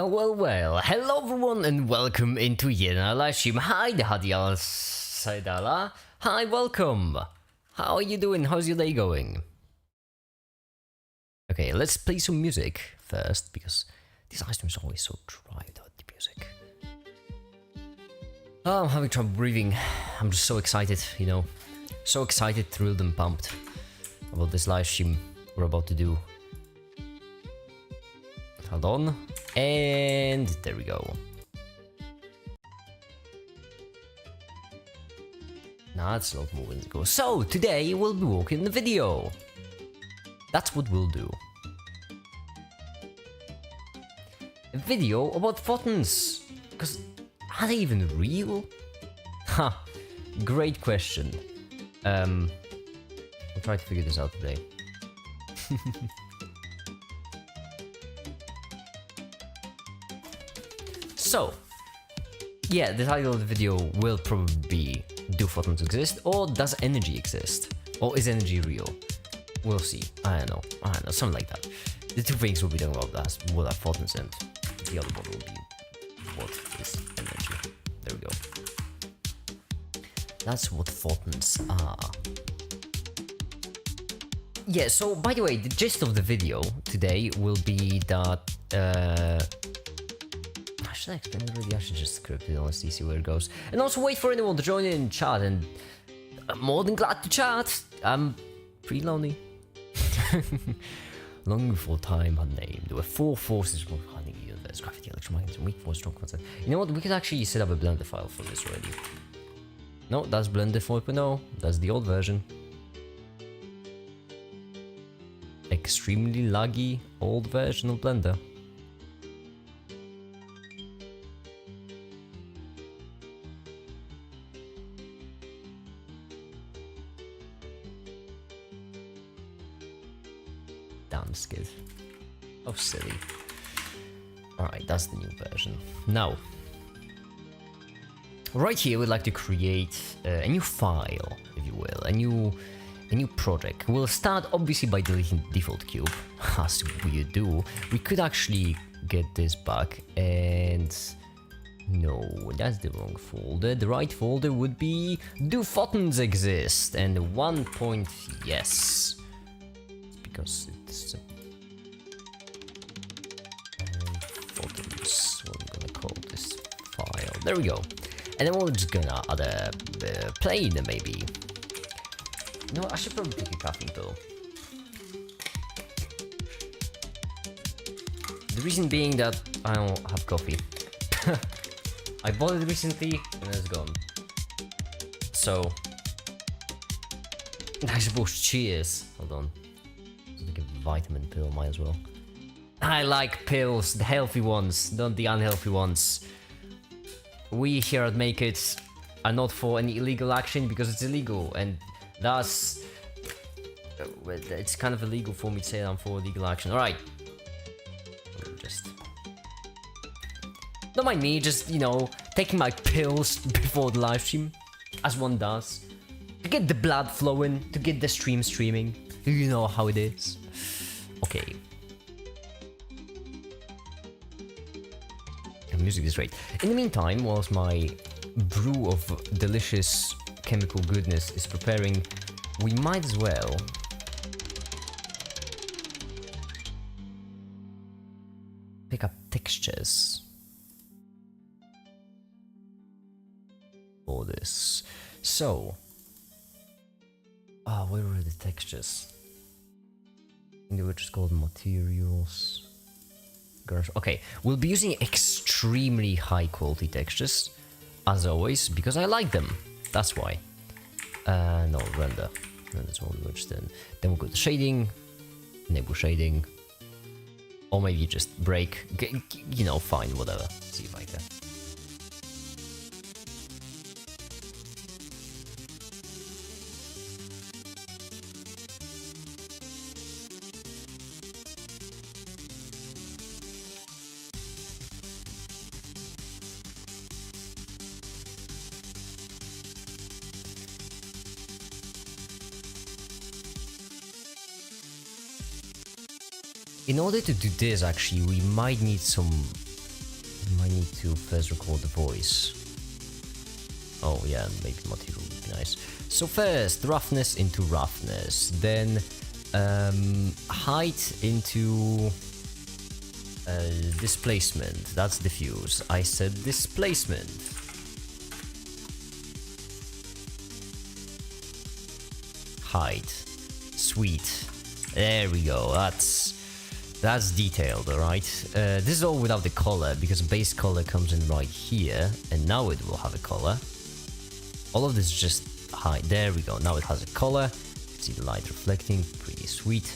Well, hello everyone and welcome into yet another live stream. Hi, Hadial Saidala. Hi, welcome. How are you doing? How's your day going? Okay, let's play some music first, because this live stream is always so dry without the music. Oh, I'm having trouble breathing. I'm just so excited, you know. So excited, thrilled and pumped about this live stream we're about to do. Hold on. And there we go. Now it's not moving. So today we'll be walking the video. That's what we'll do. A video about photons. Because are they even real? Ha! Great question. We'll try to figure this out today. So, yeah, the title of the video will probably be do photons exist, or does energy exist? Or is energy real? We'll see. I don't know, something like that. The two things we'll be talking about, that's what are photons, and the other one will be what is energy. There we go. That's what photons are. Yeah, so by the way, the gist of the video today will be that should I explain it already? I should just script it, honestly, see where it goes. And also wait for anyone to join in chat, and I'm more than glad to chat. I'm pretty lonely. Long before time had name, there were four forces running the universe: gravity, electromagnetism, weak force, strong force. You know what? We could actually set up a Blender file for this already. No, that's Blender 4.0. That's the old version. Extremely laggy old version of Blender. Skid. Oh, silly. Alright, that's the new version. Now, right here we'd like to create a new file, if you will, a new project. We'll start obviously by deleting the default cube, as we do. We could actually get this back, and no, that's the wrong folder. The right folder would be do photons exist, and 1 point yes. Because it's photons, what I'm gonna call this file. There we go. And then we're just gonna add a plane, maybe. No, I should probably take a caffeine pill. The reason being that I don't have coffee. I bought it recently and it's gone. So I suppose cheers. Hold on. Like a vitamin pill, might as well. I like pills, the healthy ones, not the unhealthy ones. We here at Make It are not for any illegal action because it's illegal, and thus it's kind of illegal for me to say I'm for legal action. Alright. Just don't mind me, just, you know, taking my pills before the live stream, as one does. To get the blood flowing, to get the stream streaming. You know how it is. Okay. The music is great. In the meantime, whilst my brew of delicious chemical goodness is preparing, we might as well pick up textures for this. So, where were the textures? They were just called materials. Okay, we'll be using extremely high quality textures, as always, because I like them. That's why. No, render. That's what we were just in. Then we'll go to shading, enable shading, or maybe just break. You know, fine, whatever. See if I can. In order to do this, actually, we might need some I need to first record the voice. Oh yeah, maybe material would be nice. So first, roughness into roughness, then height into displacement. That's diffuse. I said displacement. Height. Sweet. There we go. That's detailed, alright? This is all without the color, because base color comes in right here, and now it will have a color. All of this is just height. There we go. Now it has a color. You can see the light reflecting. Pretty sweet.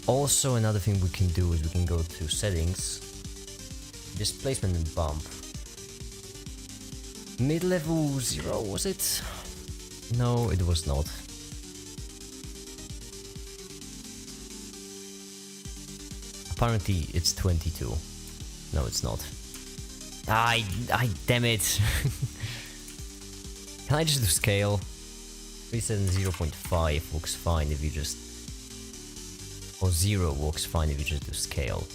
Also, another thing we can do is we can go to settings, displacement and bump. Mid-level 0, was it? No, it was not. Apparently it's 22. No, it's not. Damn it. Can I just do scale? 0.5 works fine if you just... Or 0 works fine if you just do scale.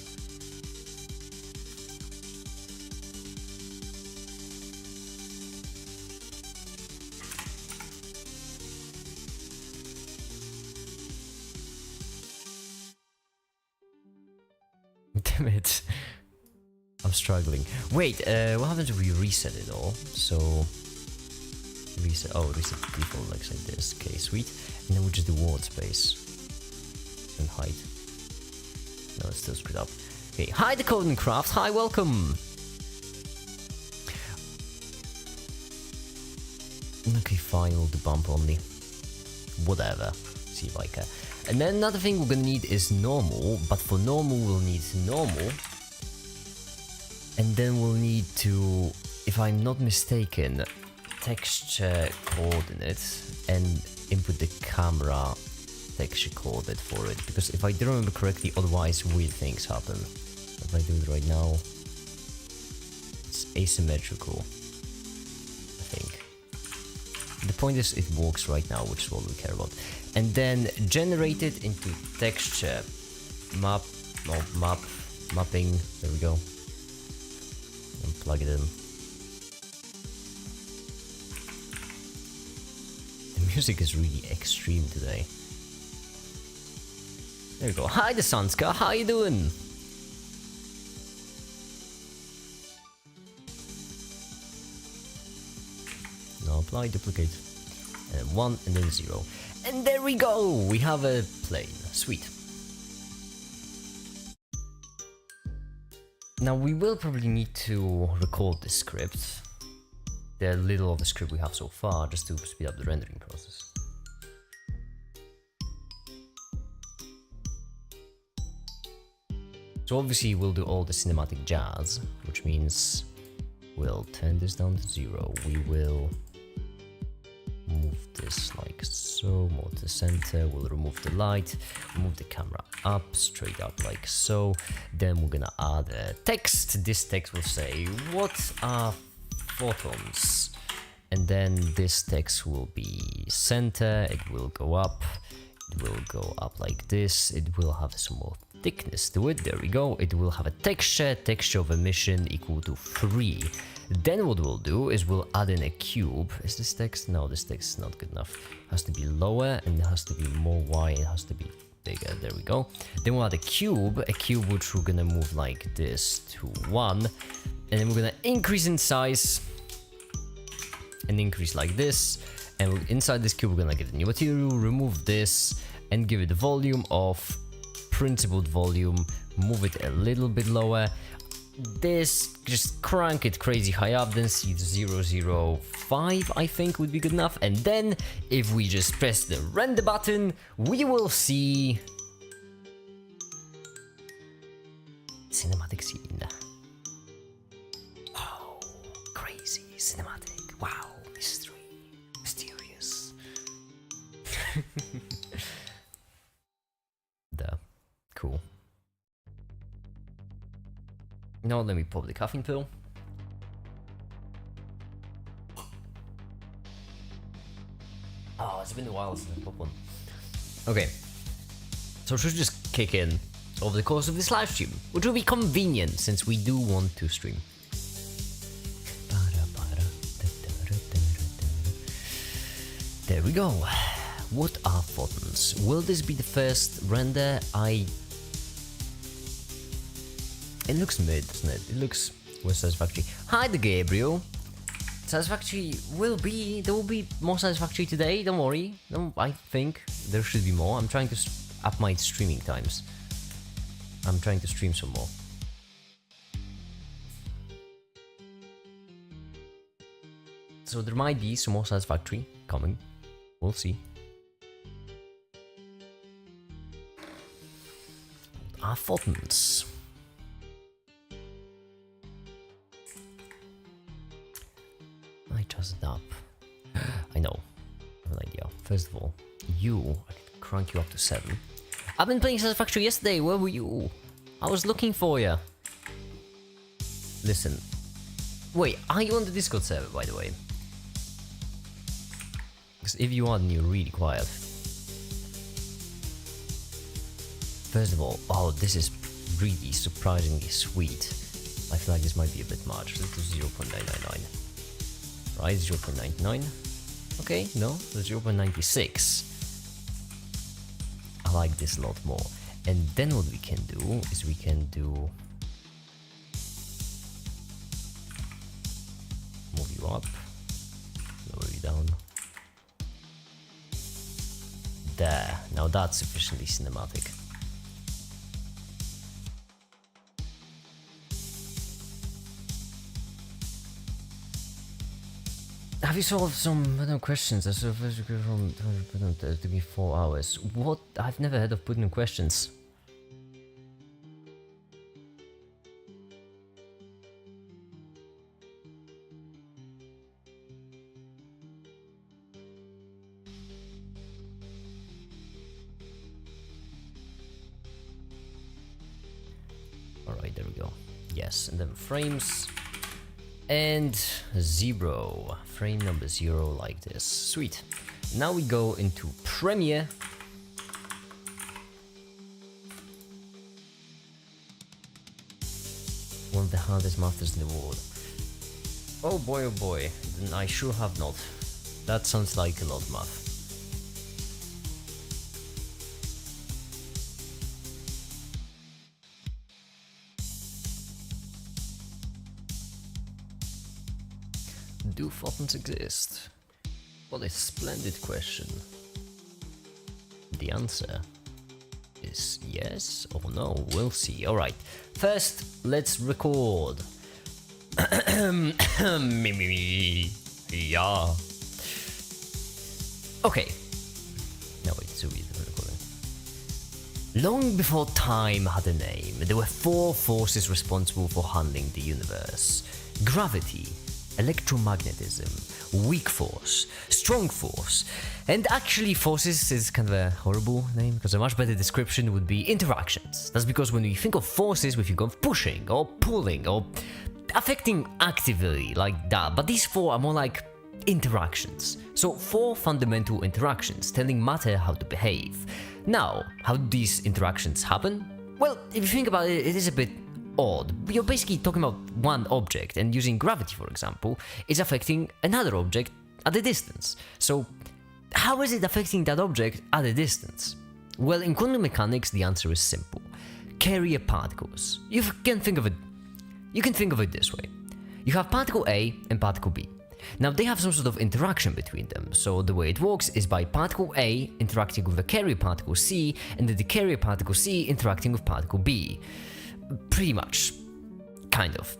Damn it. I'm struggling. Wait, what happens if we reset it all? So... reset default like this. Okay, sweet. And then we just do word space. And height. No, it's still screwed up. Okay, hi the Code and Craft. Hi, welcome. Okay, fine, we'll do bump only. Whatever. See if I can. And then another thing we're gonna need is normal, but for normal we'll need normal. And then we'll need to, if I'm not mistaken, texture coordinate and input the camera texture coordinate for it, because if I do remember correctly, otherwise weird things happen. If I do it right now, it's asymmetrical, I think. The point is it works right now, which is what we care about. And then generate it into texture mapping, there we go, and plug it in. The music is really extreme today. There we go. Hi, the Sanska. How you doing? Now apply, duplicate, and 1, and then 0. And there we go. We have a plane. Sweet. Now we will probably need to record this script. The little of the script we have so far, just to speed up the rendering process. So obviously we'll do all the cinematic jazz, which means we'll turn this down to 0. We will move this like so, move the center, we'll remove the light, move the camera up, straight up like so. Then we're gonna add a text. This text will say, what are photons? And then this text will be center, it will go up, it will go up like this, it will have some more thickness to it, there we go. It will have a texture of emission equal to 3. Then what we'll do is we'll add in a cube. Is this text? No, this text is not good enough. It has to be lower and it has to be more wide, it has to be bigger, there we go. Then we'll add a cube which we're gonna move like this to 1. And then we're gonna increase in size and increase like this. And inside this cube we're gonna get a new material, remove this, and give it the volume of principled volume, move it a little bit lower. This, just crank it crazy high up, then see 005 I think would be good enough. And then if we just press the render button, we will see cinematic scene. Oh, crazy cinematic. Wow, mystery, mysterious. Cool. Now let me pop the caffeine pill. Oh, it's been a while since I popped one. Okay, so it should just kick in over the course of this live stream, which will be convenient since we do want to stream. we go. What are photons? Will this be the first render? It looks mid, doesn't it? It looks more satisfactory. Hi, the Gabriel. Satisfactory there will be more satisfactory today, don't worry. I think there should be more. I'm trying to up my streaming times. I'm trying to stream some more. So there might be some more satisfactory coming. We'll see. What are photons? I just it up. I know. I have an idea. First of all, I can crank you up to 7. I've been playing Satisfactory yesterday. Where were you? I was looking for you. Listen. Wait, are you on the Discord server, by the way? Because if you are, then you're really quiet. First of all, oh, this is really surprisingly sweet. I feel like this might be a bit much. Let's do 0.999. Right, 0.99. Okay, no, 0.96. I like this a lot more. And then what we can do is we can do... move you up, lower you down. There, now that's sufficiently cinematic. Have you solved some random questions? I sort of from to be 4 hours. What? I've never heard of putting questions. Alright, there we go. Yes, and then frames. And 0. Frame number 0 like this. Sweet. Now we go into Premiere. One of the hardest masters in the world. Oh boy, then I sure have not. That sounds like a lot of math. Do photons exist? What a splendid question. The answer is yes or no. We'll see. Alright. First, let's record. Yeah. Okay. No, wait, so we're recording. Long before time had a name, there were 4 forces responsible for handling the universe. Gravity, electromagnetism, weak force, strong force, and actually forces is kind of a horrible name because a much better description would be interactions. That's because when we think of forces, we think of pushing or pulling or affecting actively like that, but these 4 are more like interactions. So 4 fundamental interactions telling matter how to behave. Now, how do these interactions happen? Well, if you think about it, it is a bit odd. You're basically talking about one object, and using gravity, for example, is affecting another object at a distance. So, how is it affecting that object at a distance? Well, in quantum mechanics, the answer is simple. Carrier particles. You can think of it this way. You have particle A and particle B. Now, they have some sort of interaction between them, so the way it works is by particle A interacting with the carrier particle C, and then the carrier particle C interacting with particle B. Pretty much. Kind of.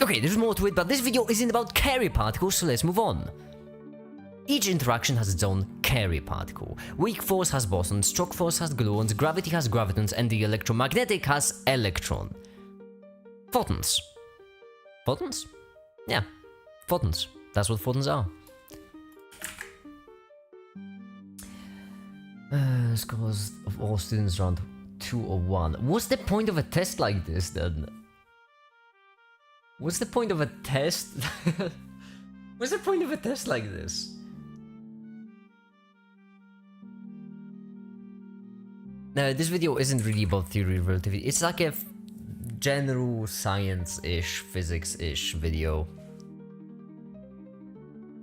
Okay, there's more to it, but this video isn't about carrier particles, so let's move on. Each interaction has its own carrier particle. Weak force has boson, strong force has gluons, gravity has gravitons, and the electromagnetic has electron. Photons. Photons? Yeah, photons. That's what photons are. Scores of all students around 2 or 1. What's the point of a test like this then? What's the point of a test? What's the point of a test like this? No, this video isn't really about theory of relativity. It's like a general science-ish, physics-ish video.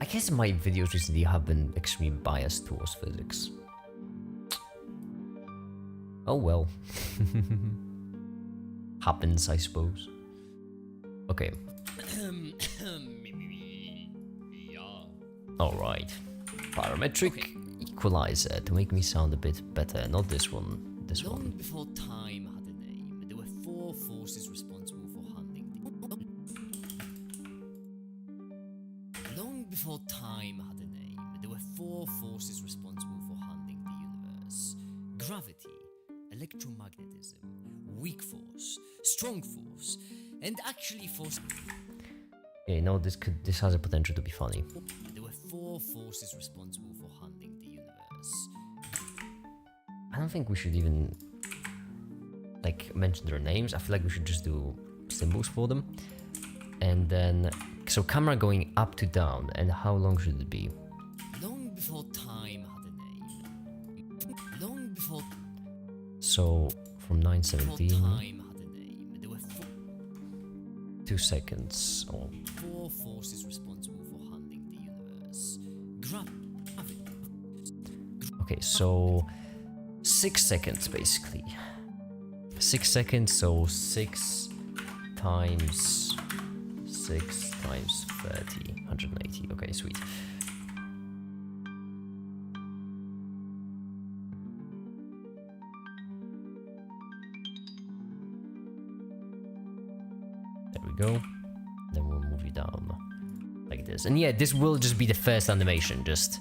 I guess my videos recently have been extremely biased towards physics. Oh well. Happens, I suppose. Okay. Alright. Parametric equalizer to make me sound a bit better. Not this one. This Long one. before time had a name, there were four forces responsible for handling the... Long before time had a name, there were four forces responsible for handling the universe. Gravity, electromagnetism, weak force, strong force, and actually force... Yeah, no, this has a potential to be funny. There were four forces responsible for handling the universe. I don't think we should even like mention their names. I feel like we should just do symbols for them. And then so camera going up to down, and how long should it be? Long before time had a name. Long before So from 9:17 time had a name, there were 2 seconds. Oh, four forces responsible for handling the universe. Gravity. okay, so 6 seconds basically. 6 seconds, so 6 times 6 times 30, 180. Okay, sweet. There we go. Then we'll move you down like this. And yeah, this will just be the first animation, just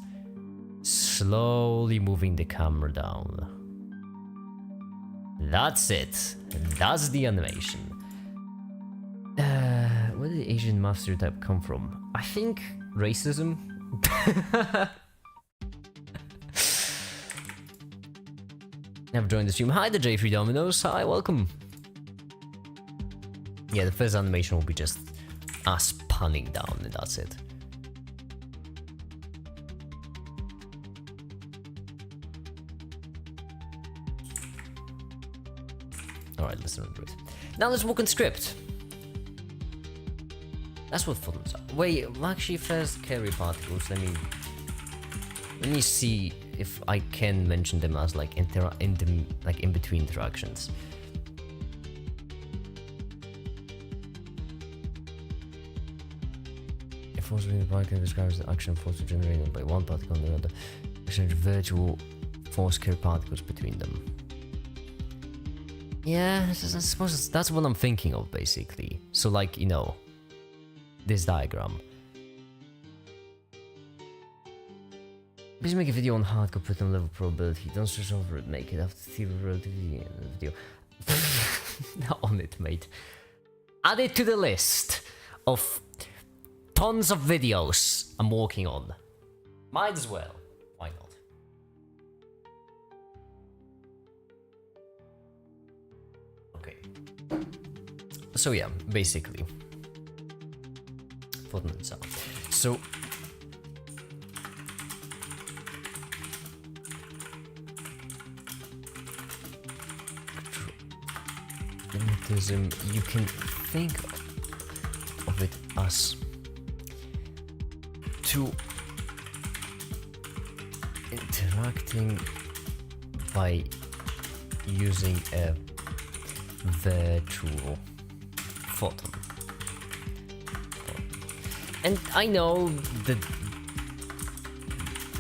slowly moving the camera down. That's it. That's the animation. Where did the Asian math stereotype come from? I think racism. Never joined the stream. Hi, the J3 Dominoes. Hi, welcome. Yeah, the first animation will be just us punning down, and that's it. Alright, let's remember it. Now let's walk on script. That's what photons are. Wait, actually first carry particles, let me see if I can mention them as like in between interactions. A force within the particle describes the action force generated by one particle and another. Exchange virtual force carry particles between them. Yeah, I suppose that's what I'm thinking of, basically. So, like, you know, this diagram. Please make a video on hardcore Python level probability. Don't stress over it. Make it after theory of relativity in the video. On it, mate. Add it to the list of tons of videos I'm working on. Might as well. Why not? Okay. So yeah, basically. Photons are. So magnetism, you can think of it as two interacting by using a virtual photon. And I know that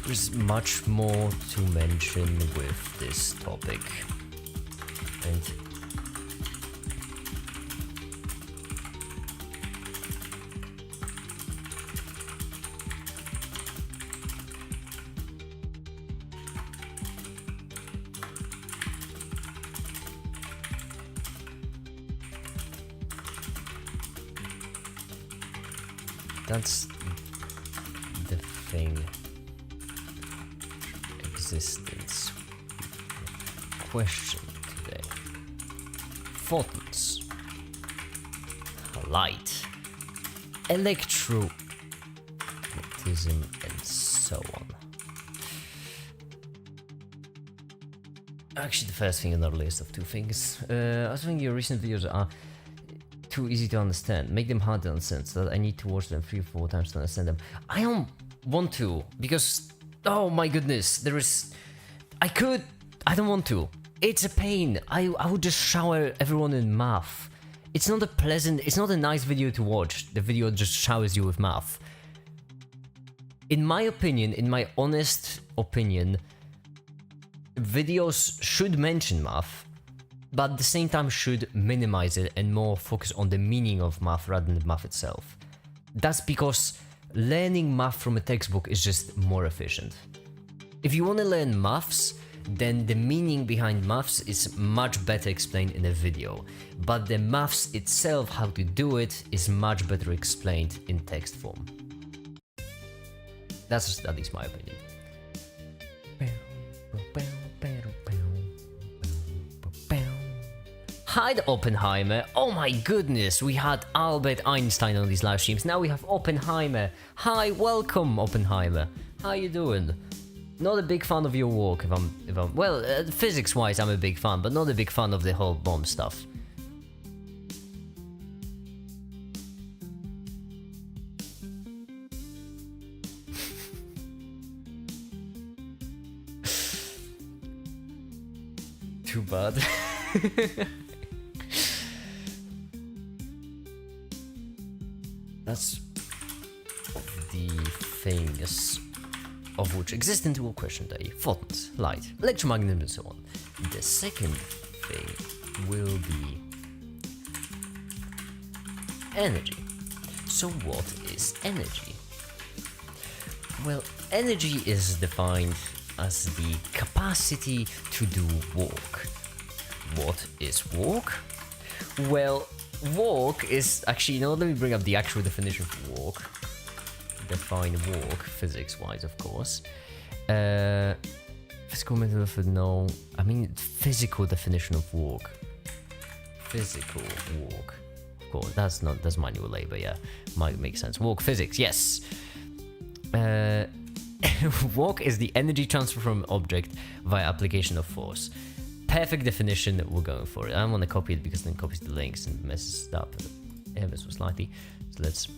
there's much more to mention with this topic. And that's the thing. Existence question today. Photons, light, electromagnetism, and so on. Actually, the first thing on our list of two things. I was thinking your recent videos are too easy to understand. Make them hard to understand so that I need to watch them 3 or 4 times to understand them. I don't want to, because, oh my goodness, there is... I don't want to. It's a pain. I would just shower everyone in math. It's not a nice video to watch. The video just showers you with math. In my opinion, in my honest opinion, videos should mention math, but at the same time should minimize it and more focus on the meaning of math rather than the math itself. That's because learning math from a textbook is just more efficient. If you want to learn maths, then the meaning behind maths is much better explained in a video, but the maths itself, how to do it, is much better explained in text form. That's at least my opinion. Hi, Oppenheimer. Oh my goodness, we had Albert Einstein on these live streams. Now we have Oppenheimer. Hi, welcome, Oppenheimer. How you doing? Not a big fan of your work, if I'm well, physics-wise, I'm a big fan, but not a big fan of the whole bomb stuff. Too bad. That's the things of which exist in dual question day: photons, light, electromagnetism, and so on. The second thing will be energy. So what is energy? Well, energy is defined as the capacity to do work. What is work? Well, work is actually, let me bring up the actual definition of work. Define work, physics-wise, of course. Physical method, no. I mean, physical definition of work. Physical work. Of course, that's manual labor, yeah. Might make sense. Work, physics, yes. Work is the energy transfer from an object via application of force. Perfect definition, we're going for it. I don't want to copy it because then it copies the links and messes it up ever so slightly. So let's...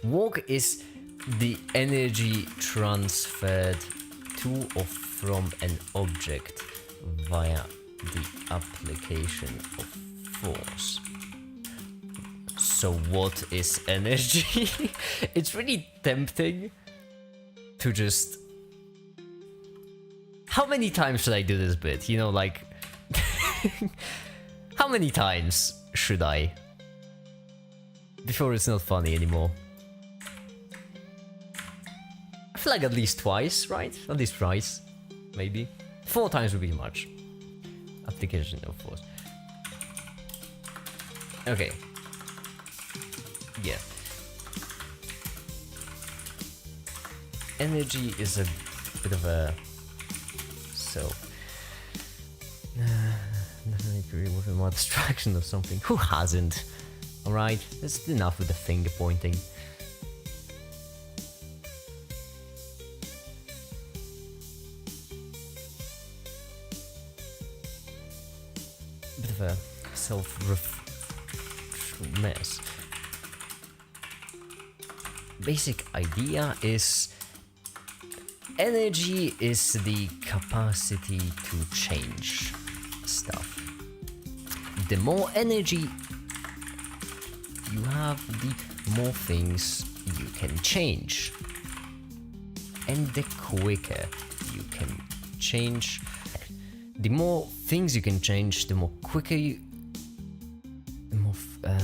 Work is the energy transferred to or from an object via the application of force. So what is energy? It's really tempting to just... How many times should I do this bit? Like... How many times should I? Before it's not funny anymore. I feel like at least twice, right? At least twice. Maybe. 4 times would be much. Application of force. Okay. Yeah. Energy is a bit of a... So... Definitely agree with a more abstraction of something. Who hasn't? Alright, that's enough with the finger pointing. Bit of a mess. Basic idea is energy is the capacity to change stuff. The more energy you have, the more things you can change. And the quicker you can change, the more things you can change, the more quicker you...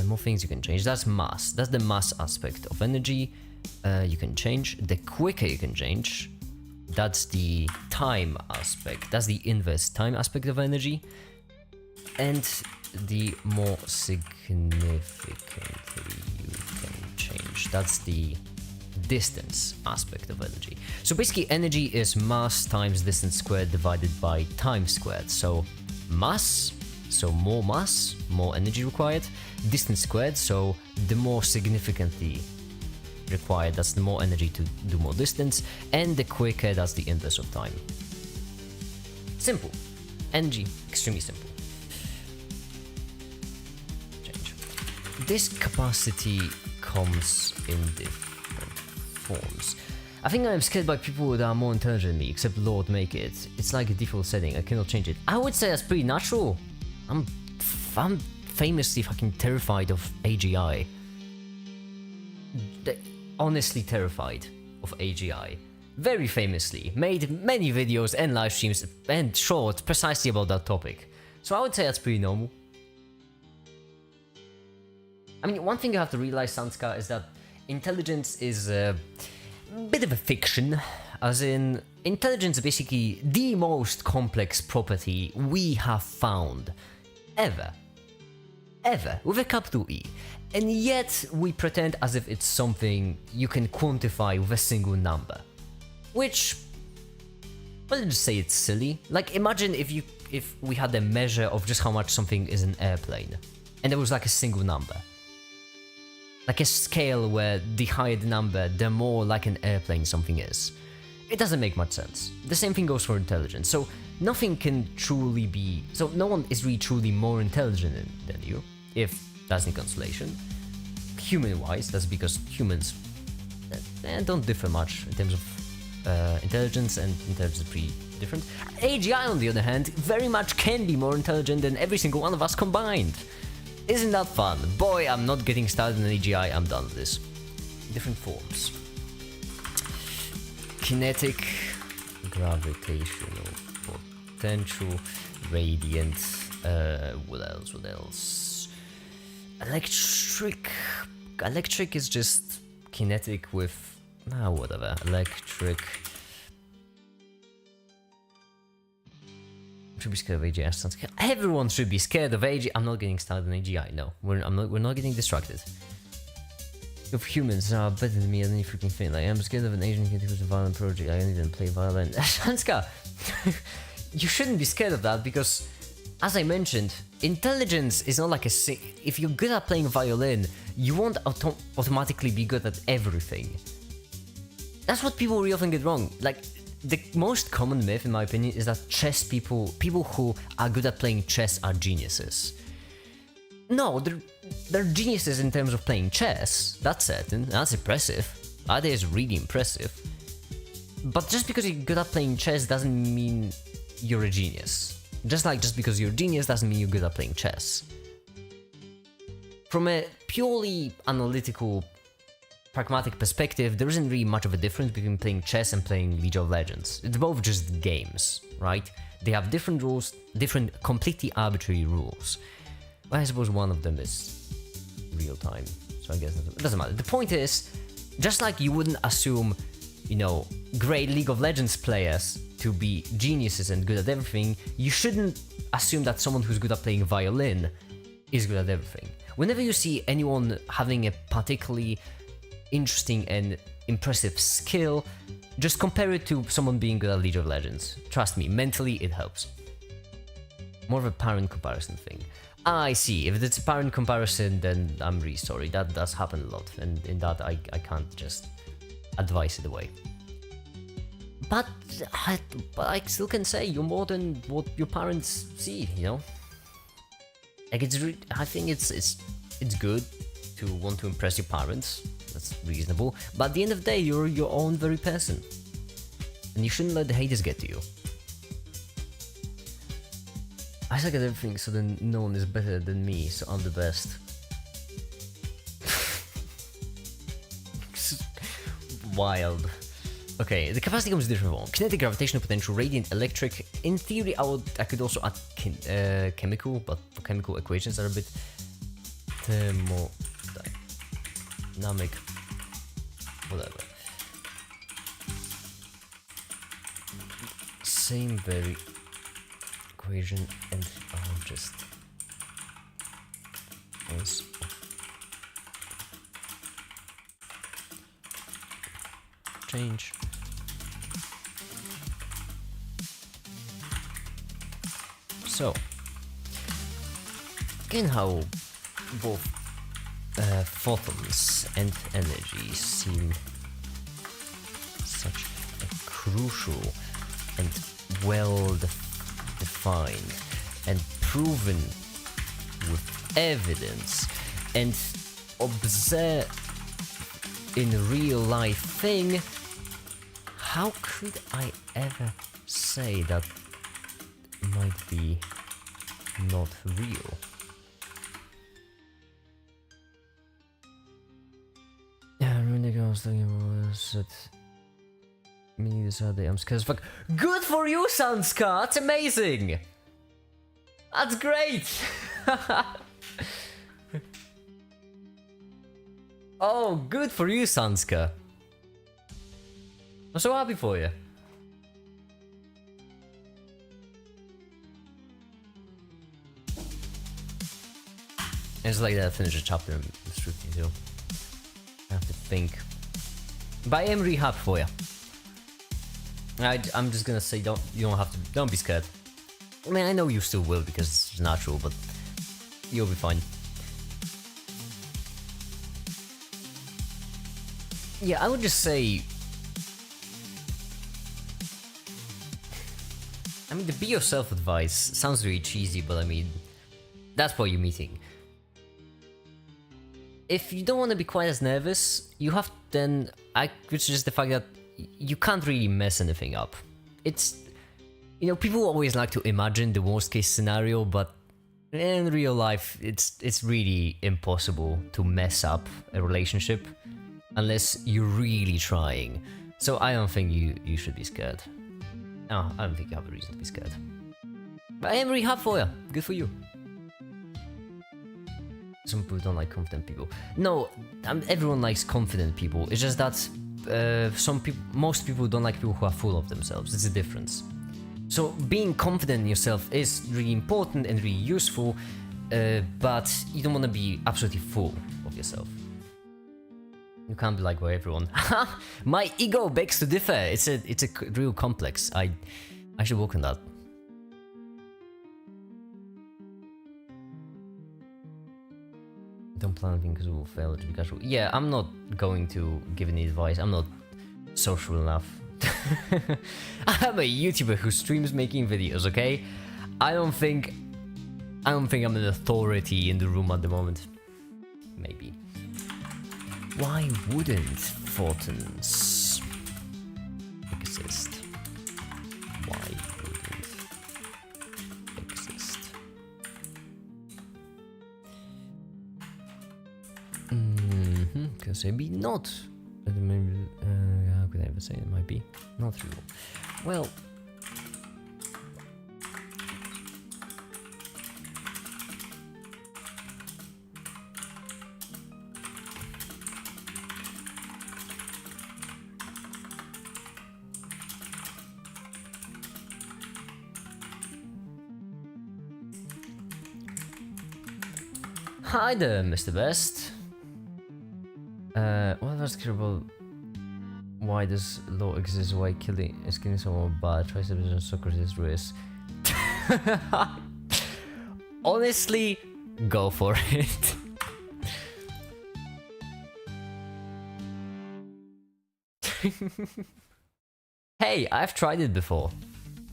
more things you can change. That's mass. That's the mass aspect of energy. You can change. The quicker you can change, that's the time aspect. That's the inverse time aspect of energy. And the more significantly you can change, that's the distance aspect of energy. So basically energy is mass times distance squared divided by time squared. So mass, so more mass, more energy required. Distance squared, so the more significantly required, that's the more energy to do more distance. And the quicker, that's the inverse of time. Simple. Energy, extremely simple. This capacity comes in different forms. I think I'm scared by people that are more intelligent than me, except Lord Make It. It's like a default setting, I cannot change it. I would say that's pretty natural. I'm famously fucking terrified of AGI. Honestly terrified of AGI. Very famously. Made many videos and live streams and shorts precisely about that topic. So I would say that's pretty normal. I mean, one thing you have to realize, Sanska, is that intelligence is a bit of a fiction. As in, intelligence is basically the most complex property we have found. Ever. Ever. With a capital E. And yet, we pretend as if it's something you can quantify with a single number. Which, well, let's just say it's silly. Like, imagine if we had a measure of just how much something is an airplane. And there was like a single number. Like a scale where the higher the number, the more like an airplane something is. It doesn't make much sense. The same thing goes for intelligence. So nothing can truly be... So no one is really truly more intelligent than you, if that's in consolation. Human-wise, that's because humans don't differ much in terms of intelligence, and intelligence is pretty different. AGI, on the other hand, very much can be more intelligent than every single one of us combined. Isn't that fun? Boy, I'm not getting started in AGI, I'm done with this. Different forms. Kinetic, gravitational, potential, radiant, what else? Electric is just kinetic with... whatever. Electric. Should be scared of AGI. Everyone should be scared of AGI. I'm not getting started in AGI. No, we're not getting distracted. If humans are better than me at any freaking thing, like I'm scared of an Asian kid who's a violent project. I don't even play violin. Shanska, you shouldn't be scared of that because, as I mentioned, intelligence is not like a. If you're good at playing violin, you won't automatically be good at everything. That's what people really often get wrong. Like, the most common myth, in my opinion, is that people who are good at playing chess are geniuses. No, they're geniuses in terms of playing chess. That's certain. That's impressive. That is really impressive. But just because you're good at playing chess doesn't mean you're a genius. Just because you're a genius doesn't mean you're good at playing chess. From a purely analytical, pragmatic perspective, there isn't really much of a difference between playing chess and playing League of Legends. It's both just games, right? They have different rules, different completely arbitrary rules. But I suppose one of them is real time, so I guess it doesn't matter. The point is, just like you wouldn't assume, great League of Legends players to be geniuses and good at everything, you shouldn't assume that someone who's good at playing violin is good at everything. Whenever you see anyone having a particularly interesting and impressive skill, just compare it to someone being good at League of Legends. Trust me, mentally it helps. More of a parent comparison thing. I see, if it's a parent comparison, then I'm really sorry. That does happen a lot, and in that I can't just advise it away. But I still can say you're more than what your parents see, Like I think it's good to want to impress your parents. That's reasonable. But at the end of the day, you're your own very person, and you shouldn't let the haters get to you. I suck at everything, so then no one is better than me, so I'm the best. Wild. Okay, the capacity comes in different form. Kinetic, gravitational, potential, radiant, electric. In theory, I could also add chemical, but chemical equations are a bit thermodynamic. Whatever. Same very equation, and I'll just change. So, again, how both photons and energy seem such a crucial and well-defined and proven with evidence and in real life thing. How could I ever say that might be not real? Yeah, I'm really gonna thinking about this. Me this Saturday, I'm scared as fuck. Good for you, Sanska! That's amazing! That's great! Oh, good for you, Sanska. I'm so happy for you. It's like that, finish a chapter in the scrutiny too. I have to think. But I am really happy for you. I'm just gonna say, don't be scared. I mean, I know you still will because it's natural, but you'll be fine. Yeah, I would just say, I mean, the be yourself advice sounds really cheesy, but I mean, that's what you're meeting. If you don't want to be quite as nervous, you have then, which is the fact that you can't really mess anything up. It's, you know, people always like to imagine the worst case scenario, but in real life, it's really impossible to mess up a relationship unless you're really trying. So I don't think you should be scared. No, I don't think you have a reason to be scared. But I am really happy for you. Good for you. Some people don't like confident people. No, everyone likes confident people. It's just that most people don't like people who are full of themselves. It's a difference. So being confident in yourself is really important and really useful, but you don't want to be absolutely full of yourself. You can't be like everyone. My ego begs to differ. It's a real complex. I should work on that. Don't plan anything because we will fail to be casual. Yeah, I'm not going to give any advice. I'm not social enough. I'm a YouTuber who streams making videos, okay? I don't think I'm an authority in the room at the moment. Maybe. Why wouldn't photons exist? Why wouldn't exist? Because maybe not. Maybe, how could I ever say it might be not real? Well, hi there, Mr. Best. What was care about why this law exists? Why killing someone bad? Triceps and Socrates race. Honestly, go for it. Hey, I've tried it before.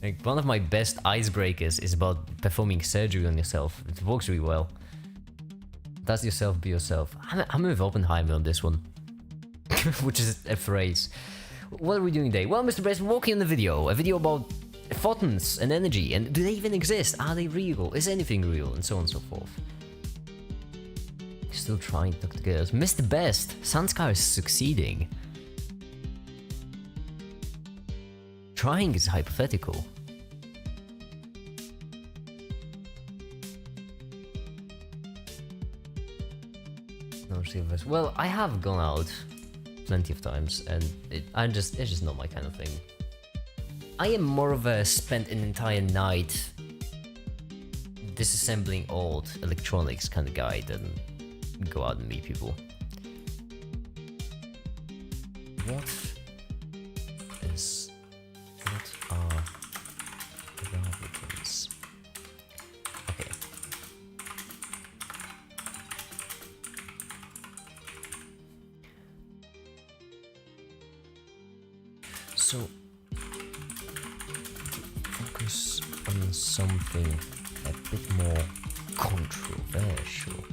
Like, one of my best icebreakers is about performing surgery on yourself. It works really well. Does yourself be yourself? I'm with Oppenheimer on this one. Which is a phrase. What are we doing today? Well, Mr. Best, we're working on a video about photons and energy, and do they even exist? Are they real? Is anything real? And so on and so forth. Still trying to talk to girls. Mr. Best, Sanskar is succeeding. Trying is hypothetical. Well, I have gone out plenty of times, and it's just not my kind of thing. I am more of a spend an entire night disassembling old electronics kind of guy than go out and meet people. What are gravitons? Okay. So, focus on something a bit more controversial.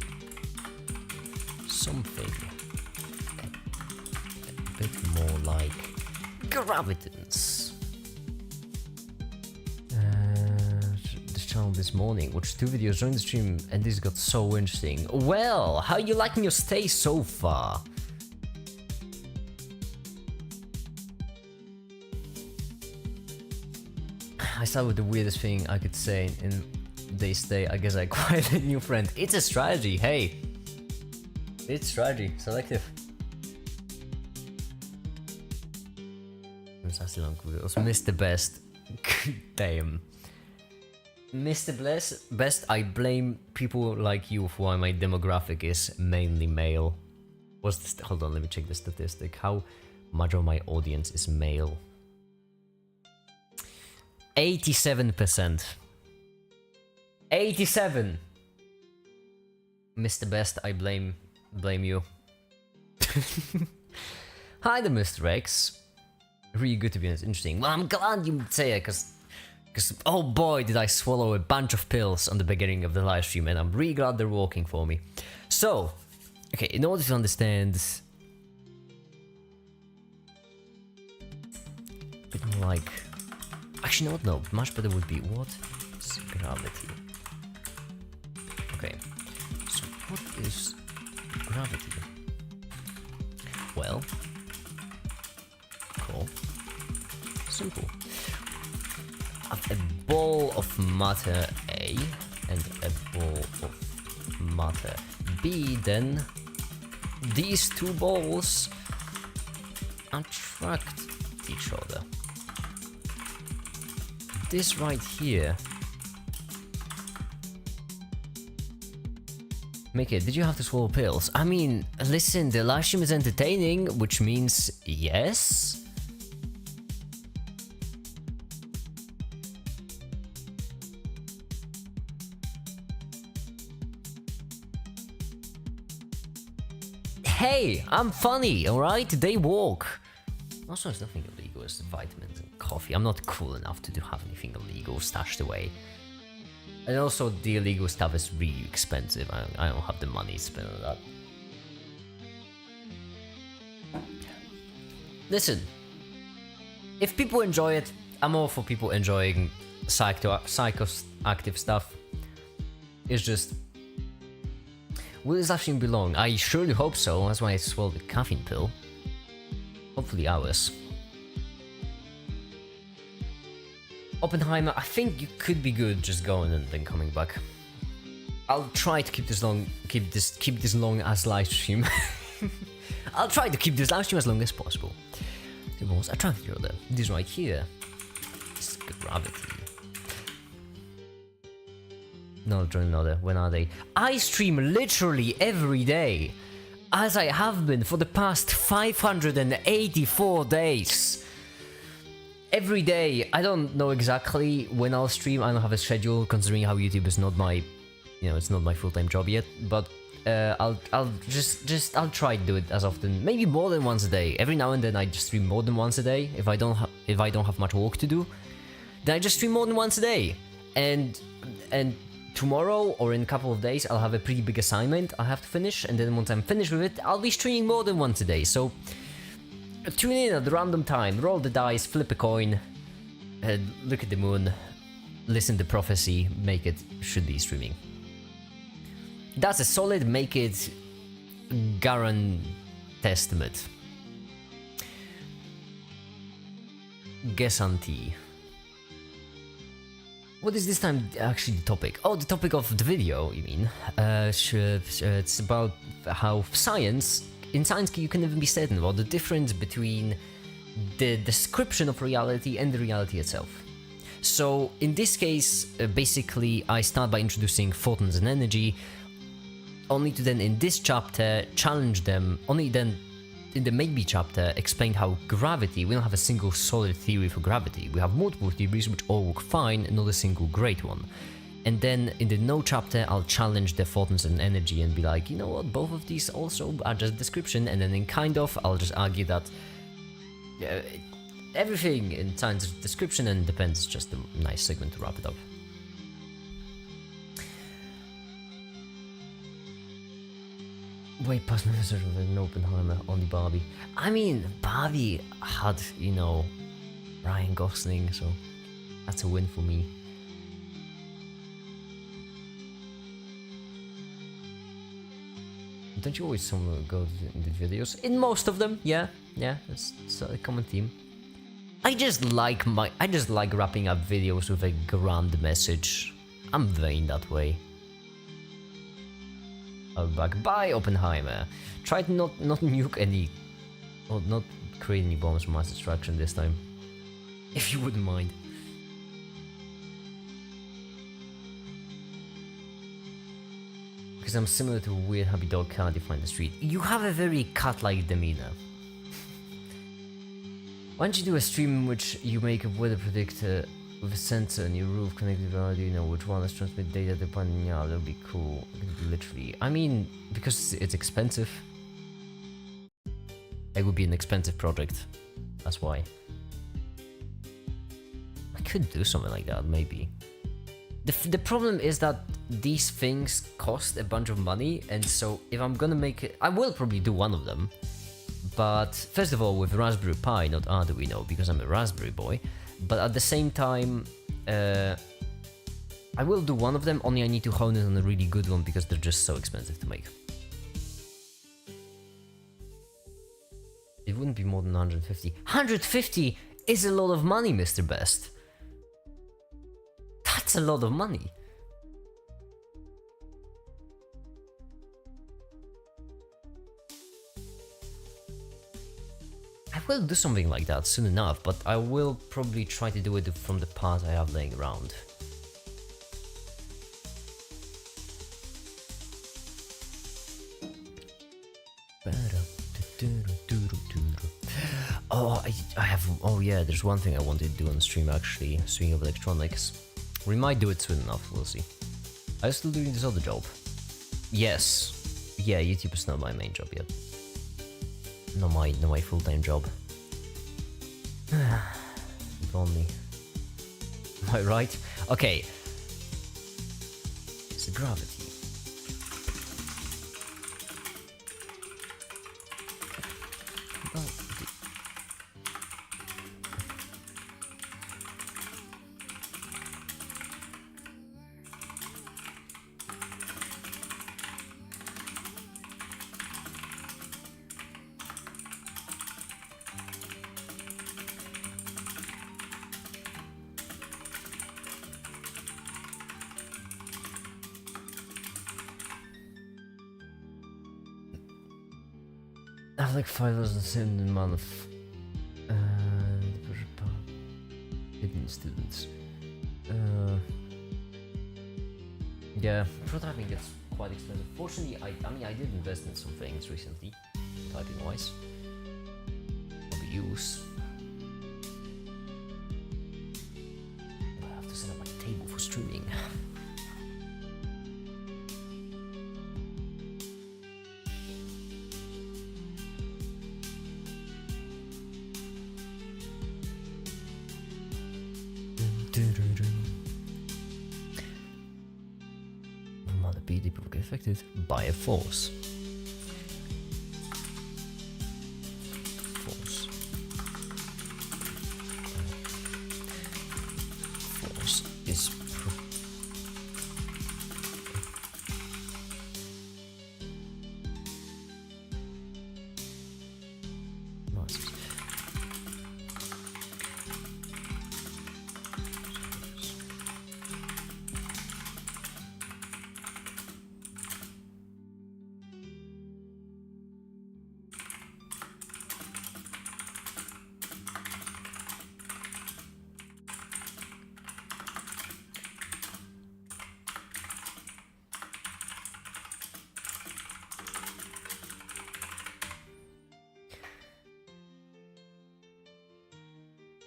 Something a bit more like gravitons. This channel this morning, watched 2 videos, joined the stream, and this got so interesting. Well, how you liking your stay so far? I start with the weirdest thing I could say in they stay. I guess I acquired a new friend. It's a strategy, hey. It's strategy, selective. Mr. Best. Damn. Mr. Best, I blame people like you for why my demographic is mainly male. What's this? Hold on, let me check the statistic. How much of my audience is male? 87%. 87. Mr. Best, I blame you. Hi there, Mr. X. Really good to be honest, interesting. Well, I'm glad you say it, cause oh boy, did I swallow a bunch of pills on the beginning of the live stream, and I'm really glad they're working for me. So, okay, in order to understand a bit more like, actually no, much better would be what is gravity. Okay, so what is gravity? Well, cool, simple. I have a ball of matter A and a ball of matter B, then these 2 balls attract each other. This right here. Mickey, did you have to swallow pills? I mean, listen, the live stream is entertaining, which means yes. Hey, I'm funny, alright? They work. Also, there's nothing illegal, it's vitamins and coffee. I'm not cool enough to have anything illegal stashed away. And also, the illegal stuff is really expensive. I don't have the money to spend on that. Listen, if people enjoy it, I'm all for people enjoying psychoactive stuff. It's just, will this actually be long? I surely hope so. That's why I swallowed the caffeine pill. Hopefully hours. Oppenheimer, I think you could be good just going and then coming back. I'll try to keep this long, keep this long as live stream. I'll try to keep this live stream as long as possible. The most attractive other. This right here. This is gravity. No, join another. When are they? I stream literally every day, as I have been for the past 584 days. Every day. I don't know exactly when I'll stream. I don't have a schedule, considering how YouTube is not my, it's not my full-time job yet. But I'll try to do it as often, maybe more than once a day. Every now and then I just stream more than once a day. If I don't have much work to do, then I just stream more than once a day. And tomorrow or in a couple of days I'll have a pretty big assignment I have to finish, and then once I'm finished with it, I'll be streaming more than once a day. So tune in at the random time, roll the dice, flip a coin, look at the moon, listen to prophecy, make it, should be streaming. That's a solid make it Garen testament. Guessantee. What is this time actually the topic? Oh, the topic of the video, you mean? It's about how in science you can never be certain about the difference between the description of reality and the reality itself. So in this case, basically I start by introducing photons and energy, only to then in this chapter challenge them, only then in the maybe chapter explain how gravity, we don't have a single solid theory for gravity, we have multiple theories which all work fine, not a single great one. And then in the no chapter I'll challenge the photons and energy and be like, you know what, both of these also are just description, and then in kind of I'll just argue that everything in science is description and depends, just a nice segment to wrap it up. way past my research with an Oppenheimer, only Barbie. I mean, Barbie had, you know, Ryan Gosling, so that's a win for me. Don't you always somewhere go in the videos? In most of them, yeah, it's a common theme. I just like wrapping up videos with a grand message. I'm vain that way. I'll be back. Bye, Oppenheimer. Try to not nuke any, or not create any bombs for mass destruction this time, if you wouldn't mind. Because I'm similar to a weird happy dog cat you find in the street. You have a very cat-like demeanor. Why don't you do a stream in which you make a weather predictor with a sensor on your roof connected to Arduino, which one is transmit data depending? Yeah, that would be cool. Literally. I mean, because it's expensive. It would be an expensive project. That's why. I could do something like that, maybe. The problem is that these things cost a bunch of money, and so if I'm gonna make it, I will probably do one of them. But first of all, with Raspberry Pi, not Arduino, because I'm a Raspberry boy. But at the same time, I will do one of them, only I need to hone in on a really good one because they're just so expensive to make. It wouldn't be more than 150. 150 is a lot of money, Mr. Best. That's a lot of money. I will do something like that soon enough, but I will probably try to do it from the parts I have laying around. Oh, I have. Oh yeah, there's one thing I wanted to do on stream actually. Speaking of electronics, we might do it soon enough. We'll see. I'm still doing this other job. Yes, yeah. YouTube is not my main job yet. Not my full-time job. If only. Am I right? Okay. It's the gravity. I have like 5,000 in a month. Hidden students. Yeah, prototyping gets quite expensive. Fortunately, I mean, I did invest in some things recently, typing wise. Of use. I have to set up my table for streaming. Mother PD people get affected by a force. Force is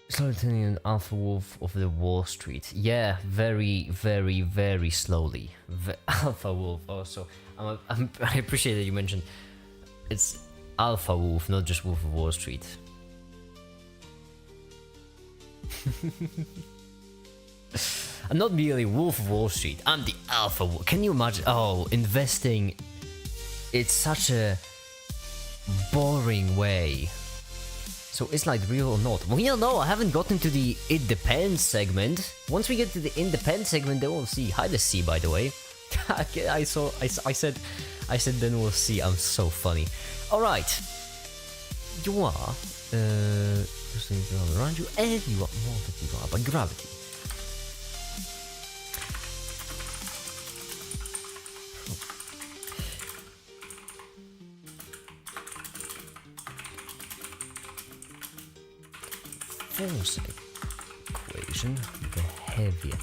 slowly turning an alpha wolf of the Wall Street. Yeah, very, very, very slowly. Alpha wolf also. I appreciate that you mentioned it's alpha wolf, not just Wolf of Wall Street. I'm not merely Wolf of Wall Street, I'm the alpha wolf. Can you imagine? Oh, investing it's such a boring way. So it's like real or not. Well, you know, I haven't gotten to the it depends segment. Once we get to the it depends segment, then we'll see. Hi, the C, by the way. I said then we'll see. I'm so funny. All right, you are just around you, and you are more than you are by gravity. Force equation, the heavier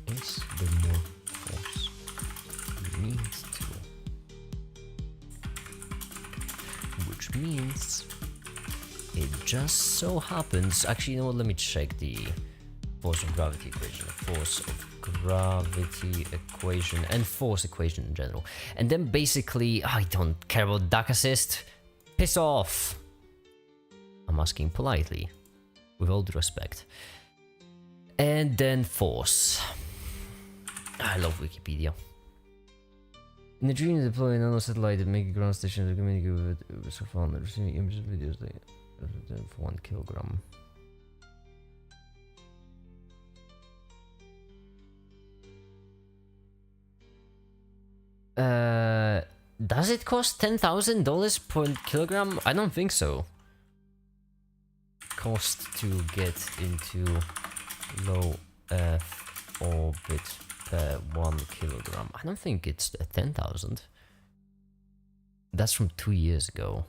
is, the more force needs to. Which means it just so happens. Actually, you know what? Let me check the force of gravity equation. Force of gravity equation and force equation in general. And then basically, I don't care about duck assist. Piss off. I'm asking politely, with all due respect. And then force. I love Wikipedia. In the dream, deploy a nano satellite and make a ground station to communicate with it so far. Receiving images and videos for 1 kilogram. Does it cost $10,000 per kilogram? I don't think so. Cost to get into low Earth orbit per 1 kilogram. I don't think it's 10,000. That's from 2 years ago.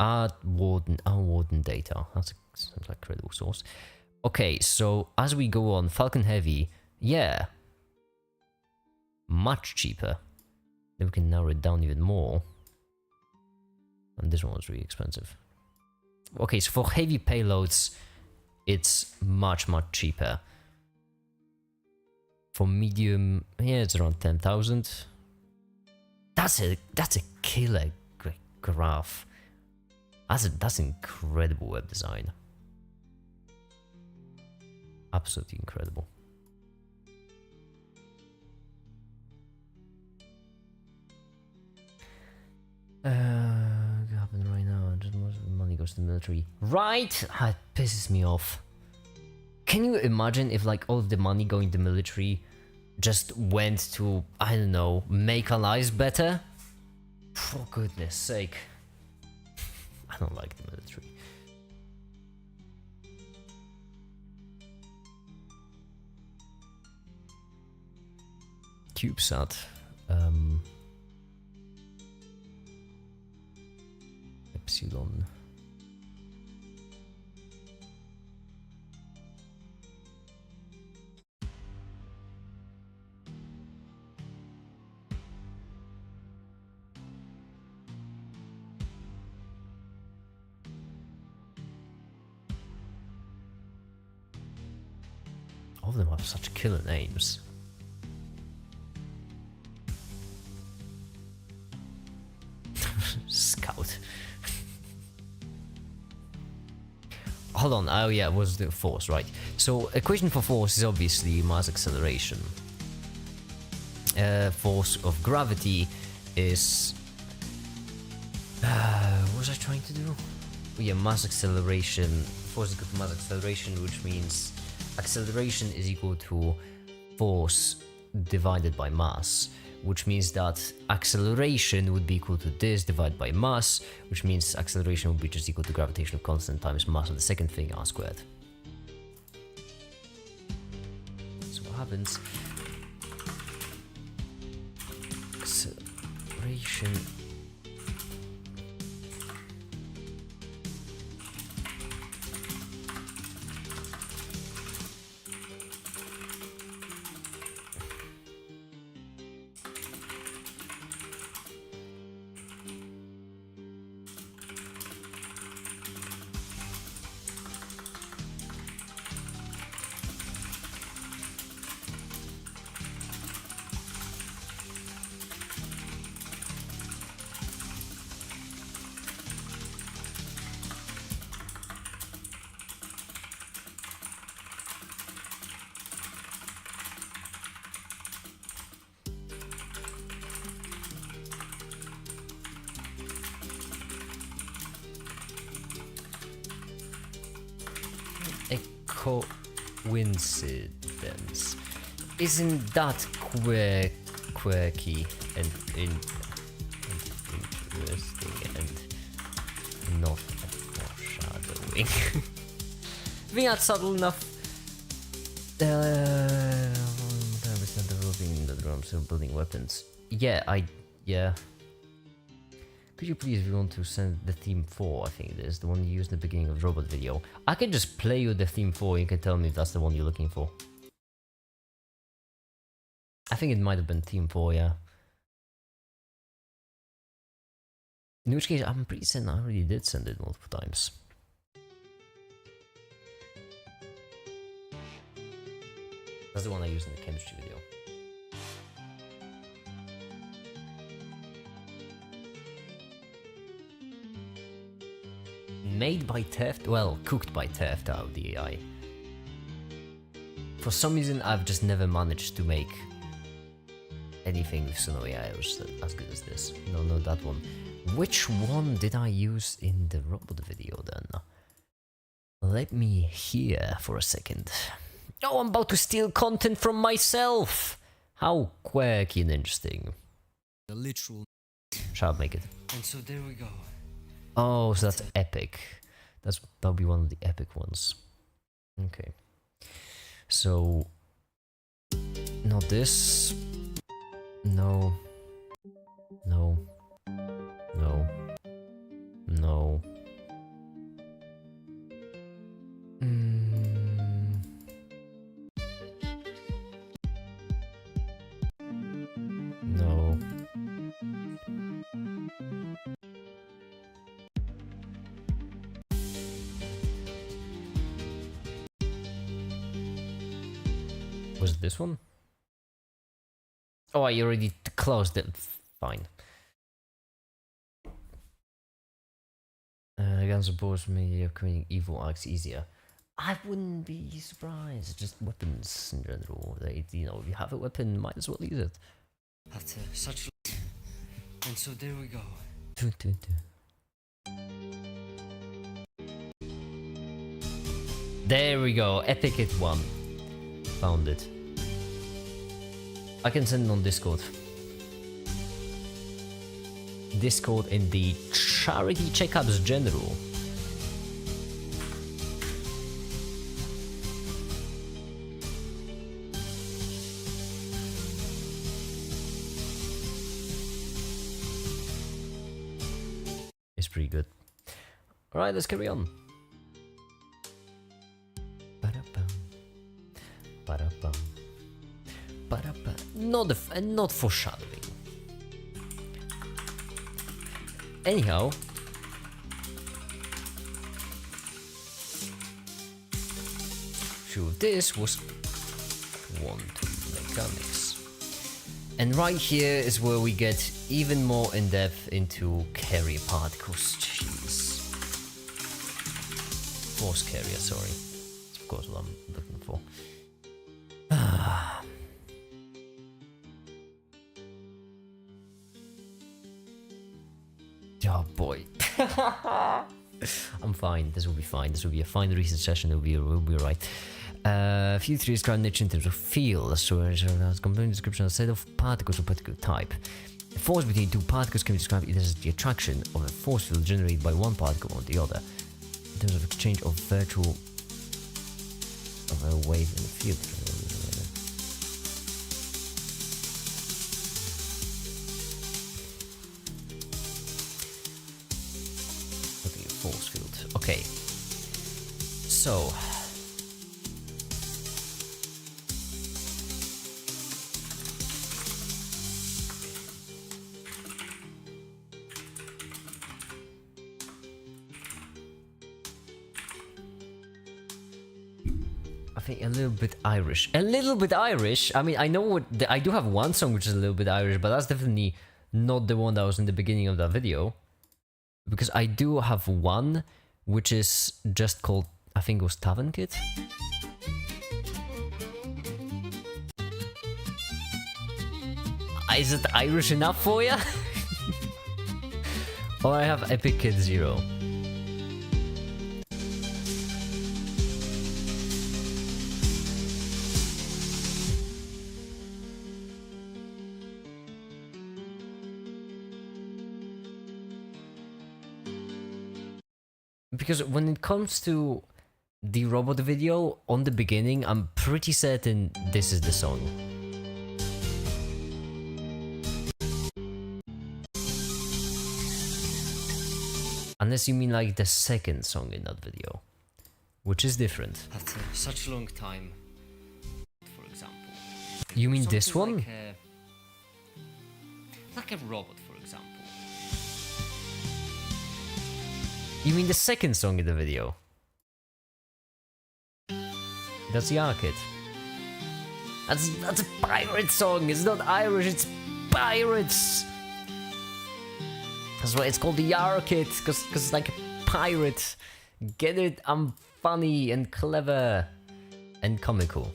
Warden data. That sounds like a credible source. Okay, so as we go on, Falcon Heavy, yeah, much cheaper. Then we can narrow it down even more. And this one was really expensive. Okay, so for heavy payloads, it's much cheaper. For medium, yeah, it's around 10,000. That's a killer graph. That's incredible web design. Absolutely incredible. Happen right now. Just most of the money goes to the military. Right? It pisses me off. Can you imagine if like all of the money going to the military just went to, I don't know, make our lives better? For goodness sake. I don't like the military. CubeSat. Epsilon. All of them have such killer names. Scout. Hold on, oh yeah, it was the force, right? So, equation for force is obviously mass acceleration. Force of gravity is... what was I trying to do? Oh yeah, mass acceleration. Force is equal to mass acceleration, which means acceleration is equal to force divided by mass, which means that acceleration would be equal to this divided by mass, which means acceleration would be just equal to gravitational constant times mass of the second thing, r squared. So what happens? Acceleration coincidence. Isn't that quirky and interesting and not foreshadowing? I think that's subtle enough. Developing the drums and building weapons. Yeah. Could you please, if you want to send the theme 4, I think it is, the one you used in the beginning of the robot video. I can just play you the theme 4, you can tell me if that's the one you're looking for. I think it might have been theme 4, yeah. In which case, I'm pretty certain I already did send it multiple times. That's the one I used in the chemistry video. Made by Theft, well, cooked by Theft out of the AI. For some reason, I've just never managed to make anything with Sono AI as good as this. No, not that one. Which one did I use in the robot video then? Let me hear for a second. Oh, I'm about to steal content from myself! How quirky and interesting. The literal. Shall I make it? And so there we go. Oh, so that's epic. That'll be one of the epic ones. Okay. So, not this. No. No. No. No. No. Was it this one? Oh, I already closed it. Fine. Guns suppose me committing evil acts easier. I wouldn't be surprised. Just weapons in general. They, you know, if you have a weapon, might as well use it. After such. And so there we go. There we go. Epic Hit 1. Found it. I can send it on Discord. Discord in the charity checkups general. It's pretty good. Alright, let's carry on. Not foreshadowing. Anyhow, sure, this was quantum mechanics, and right here is where we get even more in depth into carrier particles. Jeez, force carrier. Sorry, that's of course what I'm looking for. Oh boy. I'm fine. This will be fine. This will be a fine research session. We'll be right. Few theories describe nature in terms of field. So as complete description of a set of particles of particular type. The force between two particles can be described either as the attraction of a force field generated by one particle on the other. In terms of exchange of virtual of a wave in the field. Force field. Okay. So. I think a little bit Irish. A little bit Irish? I mean, I know what... I do have one song which is a little bit Irish, but that's definitely not the one that was in the beginning of that video. Because I do have one, which is just called, I think it was Tavern Kid. Is it Irish enough for ya? Or I have Epic Kid 0. because when it comes to the robot video on the beginning, I'm pretty certain this is the song. Unless you mean like the second song in that video, which is different. After such a long time, for example. You mean this one? Like a robot, for example. You mean the second song in the video? That's the Arcade. That's a pirate song. It's not Irish. It's pirates. That's why it's called the Arcade, cause it's like a pirate. Get it? I'm funny and clever and comical.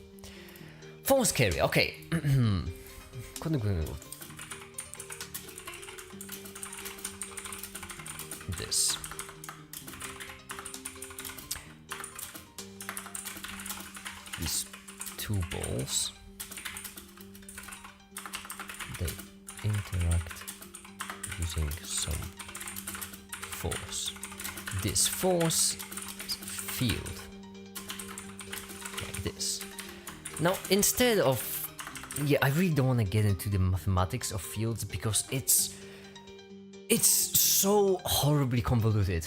Force carry. Okay. This. These two balls. They interact using some force. This force is a field. Like this. Now, instead of... Yeah, I really don't want to get into the mathematics of fields because it's so horribly convoluted.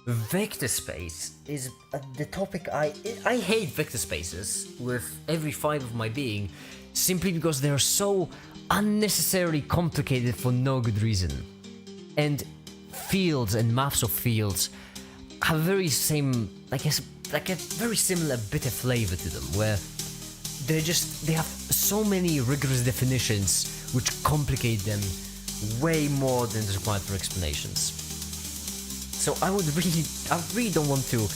Vector space is the topic I hate vector spaces with every fibre of my being, simply because they're so unnecessarily complicated for no good reason. And fields and maps of fields have very same, like a very similar bitter flavor to them, where they have so many rigorous definitions which complicate them way more than is required for explanations. So I really don't want to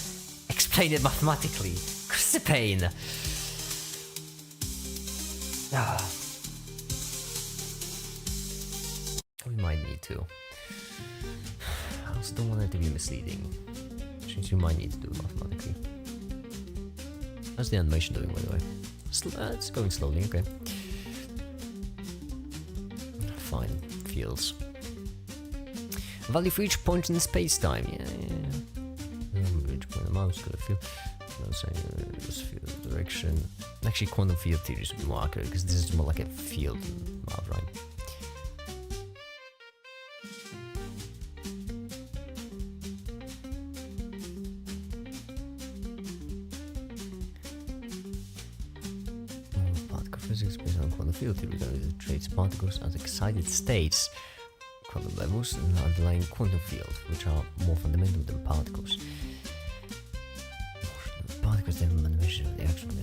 explain it mathematically. It's a pain. We might need to. I also don't want it to be misleading, which means you might need to do it mathematically. How's the animation doing, by the way? It's going slowly, okay. Fine, feels. Value for each point in space-time, yeah. Each point of the mouse, got a feel. Just field direction. Actually, quantum field theory would be more accurate because this is more like a field map, right? Particle physics based on quantum field theory treats particles as excited states, quantum levels, and underlying quantum field, which are more fundamental than particles. Particles then measure the action of the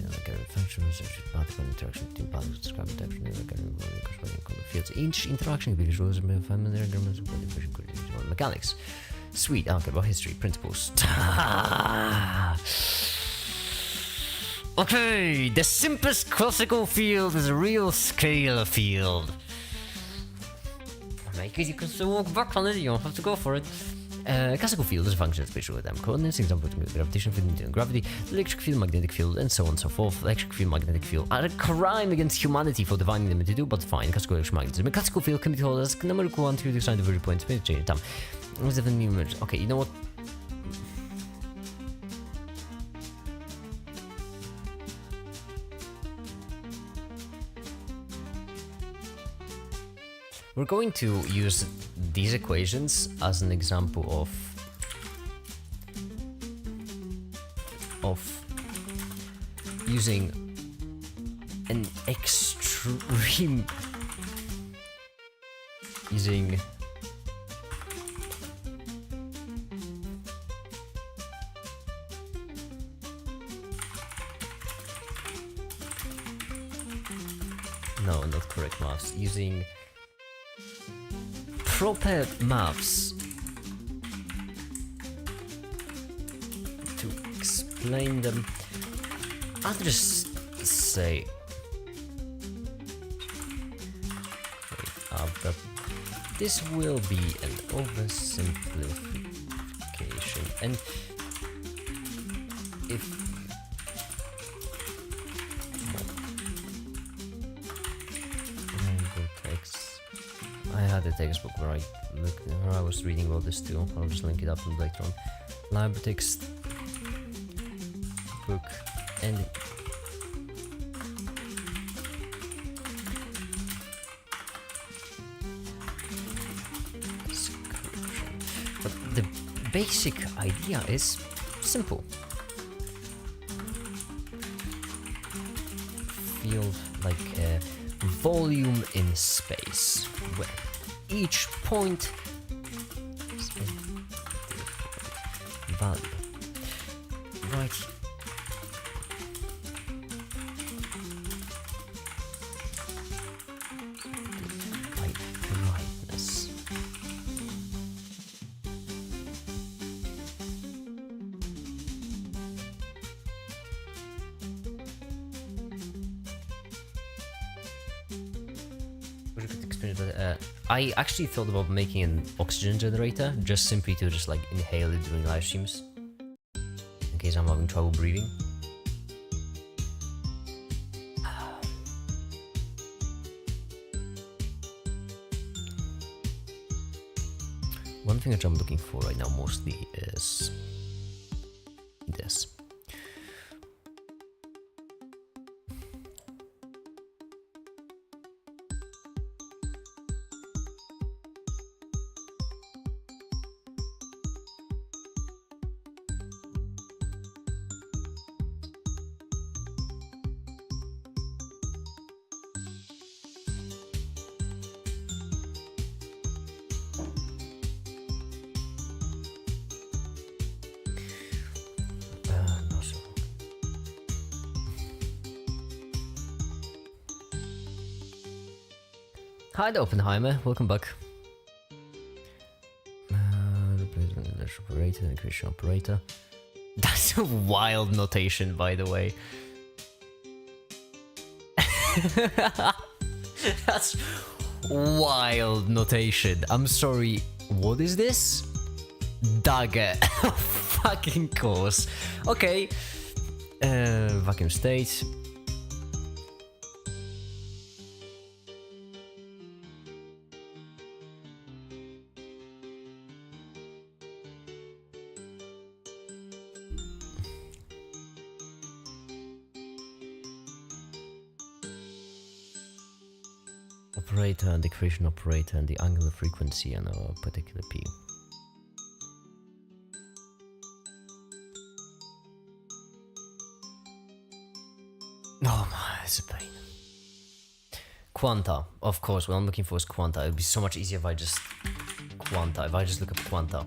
functions, such as particle interaction between particles, describe the action of the corresponding quantum fields. Each interaction can be visualized as familiar diagrams of quantum mechanics. Sweet, algebra, history, principles. Okay, the simplest classical field is a real scalar field. Make it, you can still walk back on it, you don't have to go for it. Classical field is a function of spatial time coordinates, example of gravitational field and gravity, electric field, magnetic field, and so on and so forth. Electric field, magnetic field are a crime against humanity for defining them into two, but fine. Classical electromagnetism. A classical field can be told as numerical one to decide the very point space change time. Okay, you know what? We're going to use these equations as an example of using an extreme no, not correct maths, using proper maths to explain them. I'll just say that this will be an oversimplification, and if I had a textbook where I was reading about this too. I'll just link it up later on. Library text. Book. And but the basic idea is simple. Feel like a volume in space where each point is a different value. Right. By brightness. I actually thought about making an oxygen generator, just simply to just like inhale it during live streams, in case I'm having trouble breathing. One thing that I'm looking for right now mostly is this. Hi there, Oppenheimer. Welcome back. Replacement electrical operator and creation operator. That's a wild notation, by the way. That's wild notation. I'm sorry. What is this? Dagger. Fucking course. Okay. Vacuum state. Operator and the creation operator and the angular frequency on a particular P. Oh my, it's a pain. Quanta, of course, what I'm looking for is quanta. It would be so much easier if I just quanta, if I just look up quanta.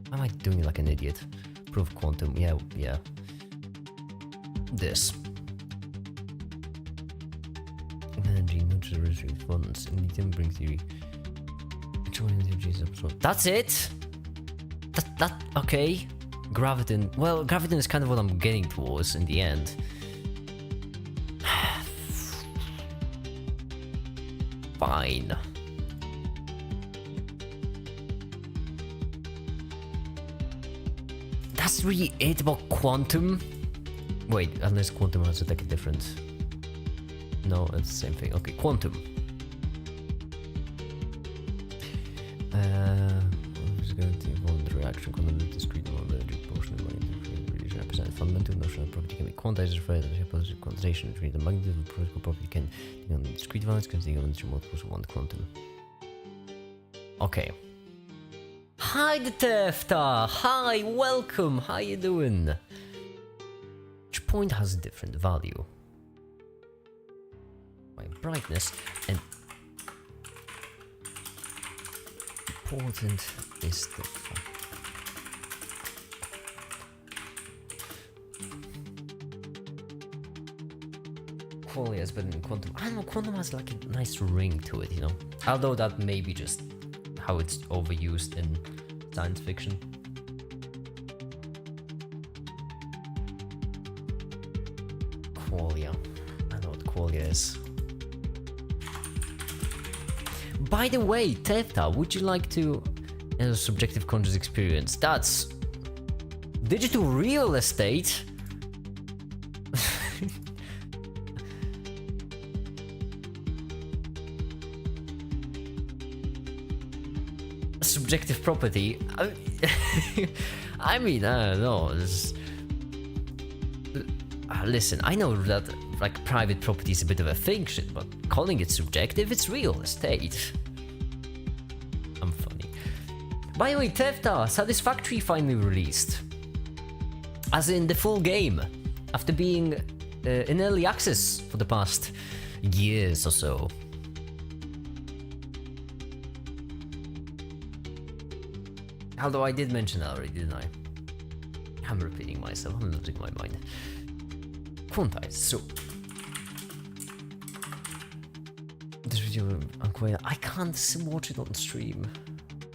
Why am I doing it like an idiot? Proof quantum, yeah. This. Energy, neutral response, medium bring theory. That's it? That okay. Graviton. Well, graviton is kind of what I'm getting towards in the end. Fine. That's really it about quantum. Wait, unless quantum has like a different. No, it's the same thing. Okay, quantum. Is going to involve the reaction on the discrete amount of energy portion of magnitude represent a fundamental notion of property can be quantized referred to the positive quantization, which means the magnitude of the particle property can be on the discrete values can be on the multiples of one quantum. Okay. Hi, the Tefta! Hi, welcome! How you doing? Each point has a different value. My brightness and important is the quality is better than quantum. I don't know, quantum has like a nice ring to it, you know. Although that may be just how it's overused in science fiction. Qualia. I know what qualia is. By the way, Tefta, would you like to a subjective conscious experience? That's digital real estate. Subjective property. I mean, I don't know. Listen, I know that like private property is a bit of a fake shit, but calling it subjective, it's real estate. I'm funny. By the way, Tefta, Satisfactory finally released. As in the full game, after being in early access for the past years or so. Although I did mention that already, didn't I? I'm repeating myself, I'm losing my mind. Quantize, so... This video, I can't watch it on stream.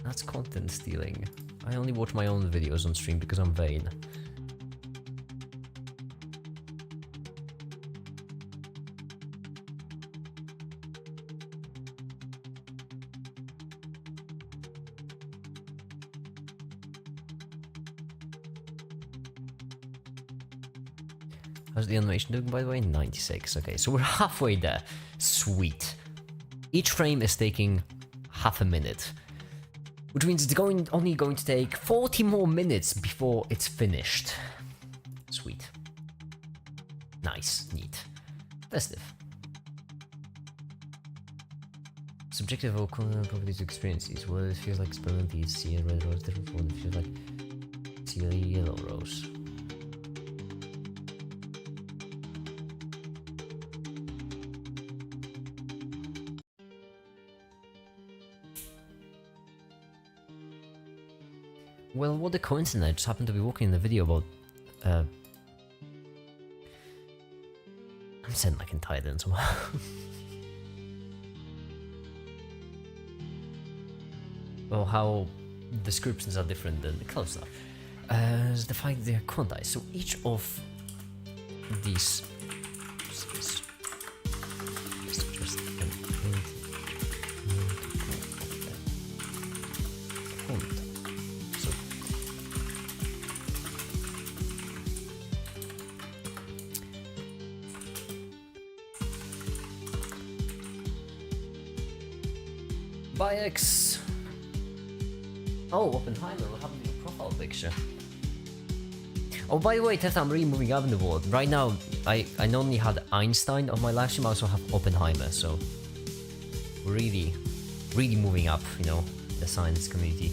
That's content stealing. I only watch my own videos on stream because I'm vain. How's the animation doing, by the way? 96. Okay, so we're halfway there. Sweet. Each frame is taking half a minute, which means it's only going to take 40 more minutes before it's finished. Sweet. Nice. Neat. Festive. Subjective or properties experiences. Well, it feels like experimentally see a red rose different from what it feels like see a yellow rose. Well, what a coincidence, I just happened to be walking in the video about, I'm saying like in Thailand as well. Well, how descriptions are different than the close stuff. The fact they are quantized, so each of these... X. Oh, Oppenheimer, what happened to your profile picture? Oh, by the way, Tessa, I'm really moving up in the world. Right now, I not only had Einstein on my live stream, I also have Oppenheimer, so really moving up, you know, the science community.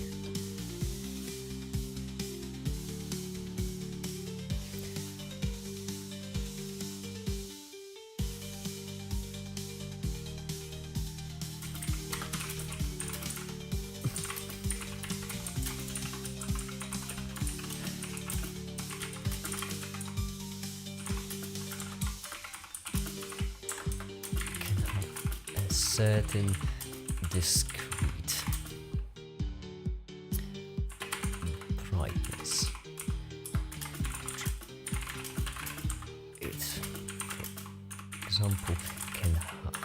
Certain discrete brightness. It, for example, can have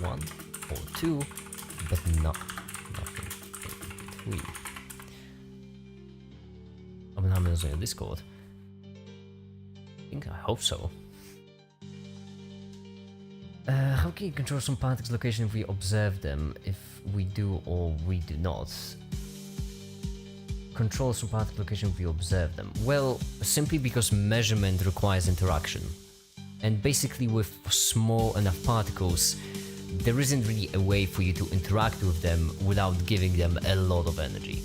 1 or 2, but nothing in between. Oppenheimer is on Discord. I hope so. How can you control some particles' location if we observe them? If we do or we do not? Control some particle location if we observe them. Well, simply because measurement requires interaction. And basically with small enough particles, there isn't really a way for you to interact with them without giving them a lot of energy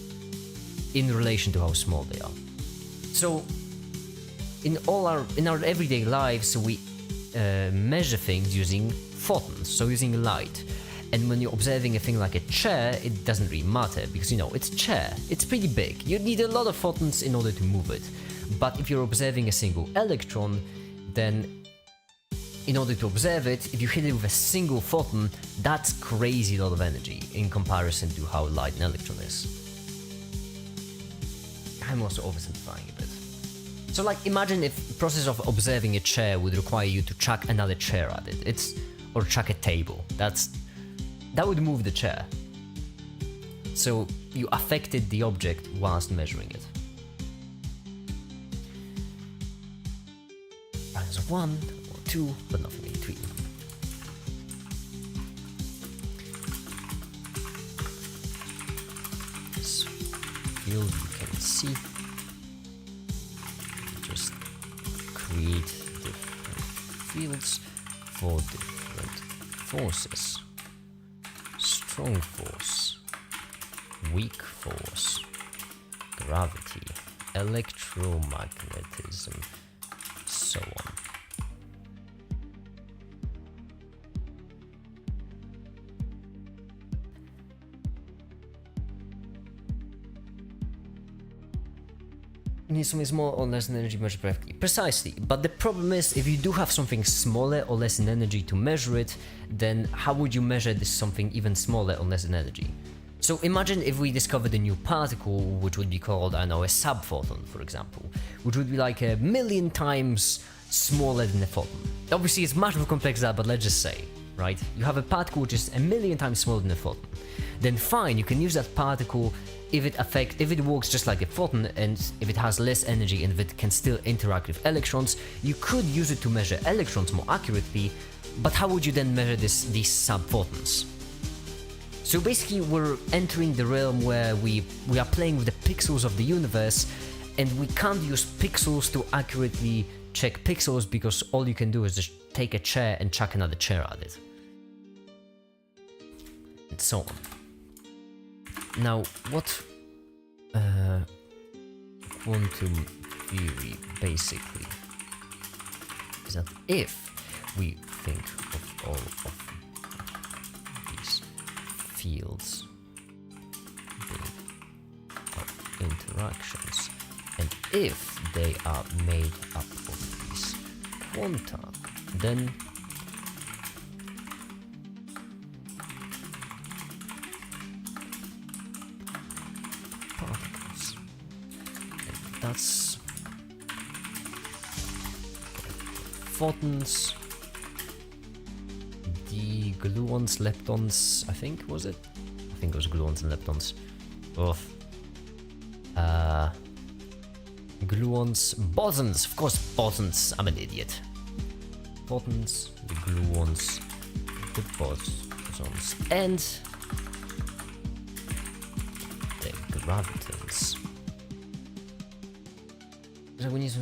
in relation to how small they are. So in our everyday lives, we measure things using photons, so using light. And when you're observing a thing like a chair, it doesn't really matter because, you know, it's a chair, it's pretty big. You need a lot of photons in order to move it. But if you're observing a single electron, then in order to observe it, if you hit it with a single photon, that's crazy lot of energy in comparison to how light an electron is. I'm also oversimplifying a bit. So like, imagine if the process of observing a chair would require you to chuck another chair at it. Or chuck a table. That would move the chair. So you affected the object whilst measuring it. Values of 1 or 2, but nothing in between. field you can see. Just create different fields for different forces. Strong force, weak force, gravity, electromagnetism, so on. You need something small or less in energy measured perfectly. Precisely, but the problem is if you do have something smaller or less in energy to measure it, then how would you measure this something even smaller or less in energy? So imagine if we discovered a new particle which would be called, I don't know, a subphoton, for example, which would be like 1,000,000 times smaller than a photon. Obviously it's much more complex than that, but let's just say, right? You have a particle which is 1,000,000 times smaller than a photon. Then fine, you can use that particle if it works just like a photon, and if it has less energy and if it can still interact with electrons, you could use it to measure electrons more accurately, but how would you then measure these subphotons? So basically we're entering the realm where we are playing with the pixels of the universe, and we can't use pixels to accurately check pixels because all you can do is just take a chair and chuck another chair at it. And so on. Now, what quantum theory basically is that if we think of all of these fields being interactions, and if they are made up of these quanta, then particles. And that's photons, the gluons, leptons, I think, was it? I think it was gluons and leptons. Both. Gluons, bosons, of course, bosons. I'm an idiot. Photons, the gluons, the bosons, and the gravitons. So we need so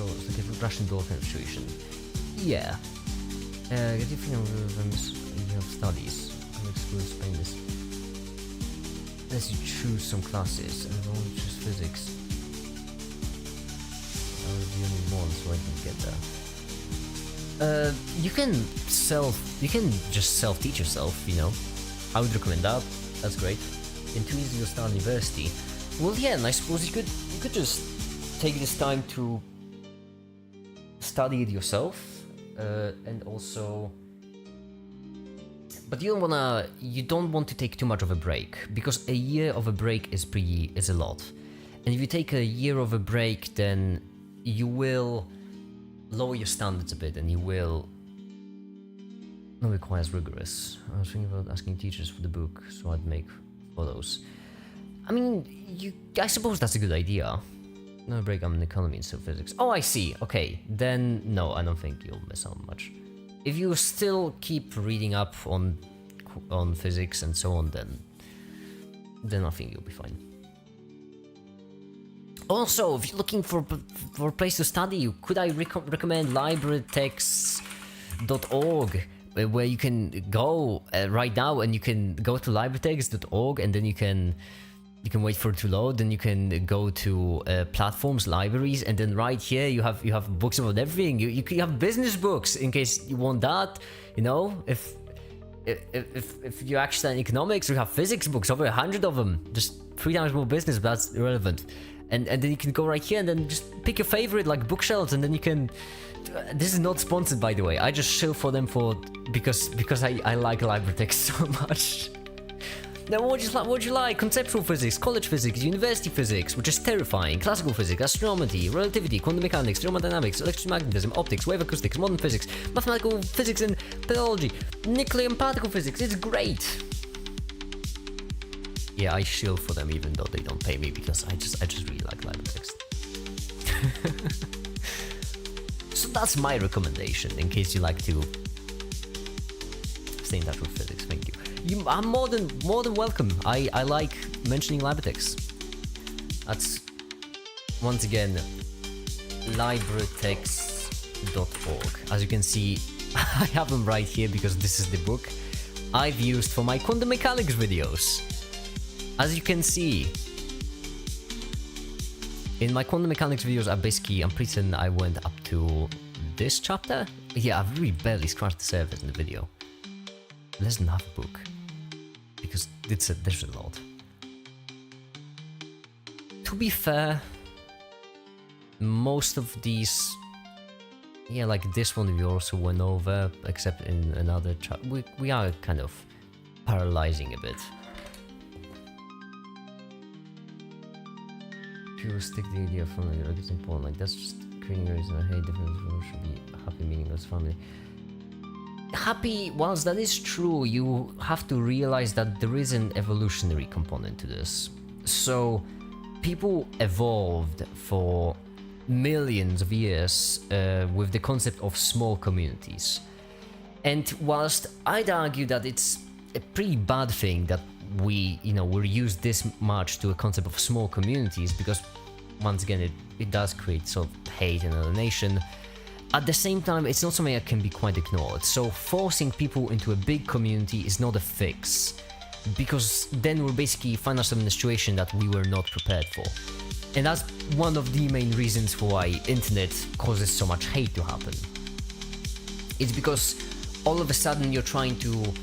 it's like a Russian door kind of situation. Yeah. Get you think of you have studies. I'll exclude Spain this. Unless you choose some classes, and I only choose physics. I was the only one, so I didn't get that. You can just self-teach yourself, you know. I would recommend that. That's great. In 2 years you'll start university. Well, yeah, and I suppose you could just take this time to study it yourself, and also. But you don't want to take too much of a break, because a year of a break is a lot. And if you take a year of a break, then you will lower your standards a bit, and you will not require as rigorous. I was thinking about asking teachers for the book, so I'd make photos. I mean, I suppose that's a good idea. No break, I'm in economy instead of physics. Oh, I see. Okay, then no, I don't think you'll miss out much. If you still keep reading up on physics and so on, then I think you'll be fine. Also, if you're looking for a place to study, could I recommend librarytexts.org, where you can go right now, and you can go to librarytext.org, and then you can wait for it to load, then you can go to platforms, libraries, and then right here you have books about everything. You have business books in case you want that, you know. If you're actually in economics, we have physics books, over 100 of them, just 3 times more business, but that's irrelevant. And then you can go right here and then just pick your favorite, like bookshelves, and then you can. This is not sponsored, by the way. I just shill for them because I like library text so much. Now, what would you like? Conceptual physics, college physics, university physics, which is terrifying, classical physics, astronomy, relativity, quantum mechanics, thermodynamics, electromagnetism, optics, wave acoustics, modern physics, mathematical physics and pedagogy, nuclear and particle physics. It's great. Yeah, I shill for them even though they don't pay me, because I just really like library text. So that's my recommendation in case you like to stay in touch with physics. Thank you. I'm more than welcome. I like mentioning library text. That's once again librarytext.org. As you can see, I have them right here because this is the book I've used for my quantum mechanics videos. As you can see, in my quantum mechanics videos, I'm pretty certain I went up to this chapter. Yeah, I've really barely scratched the surface in the video. Less than half a book, because there's a lot. To be fair, most of these, yeah, like this one we also went over, except in another chapter. We are kind of paralyzing a bit. People stick the idea of family like it's important. Like that's just creating a reason I hate different people should be happy, meaningless family. Happy, whilst that is true, you have to realize that there is an evolutionary component to this. So people evolved for millions of years with the concept of small communities. And whilst I'd argue that it's a pretty bad thing that we're used this much to a concept of small communities, because once again it does create sort of hate and alienation, at the same time it's not something that can be quite ignored. So forcing people into a big community is not a fix, because then we'll basically find ourselves in a situation that we were not prepared for. And that's one of the main reasons why internet causes so much hate to happen. It's because all of a sudden you're trying to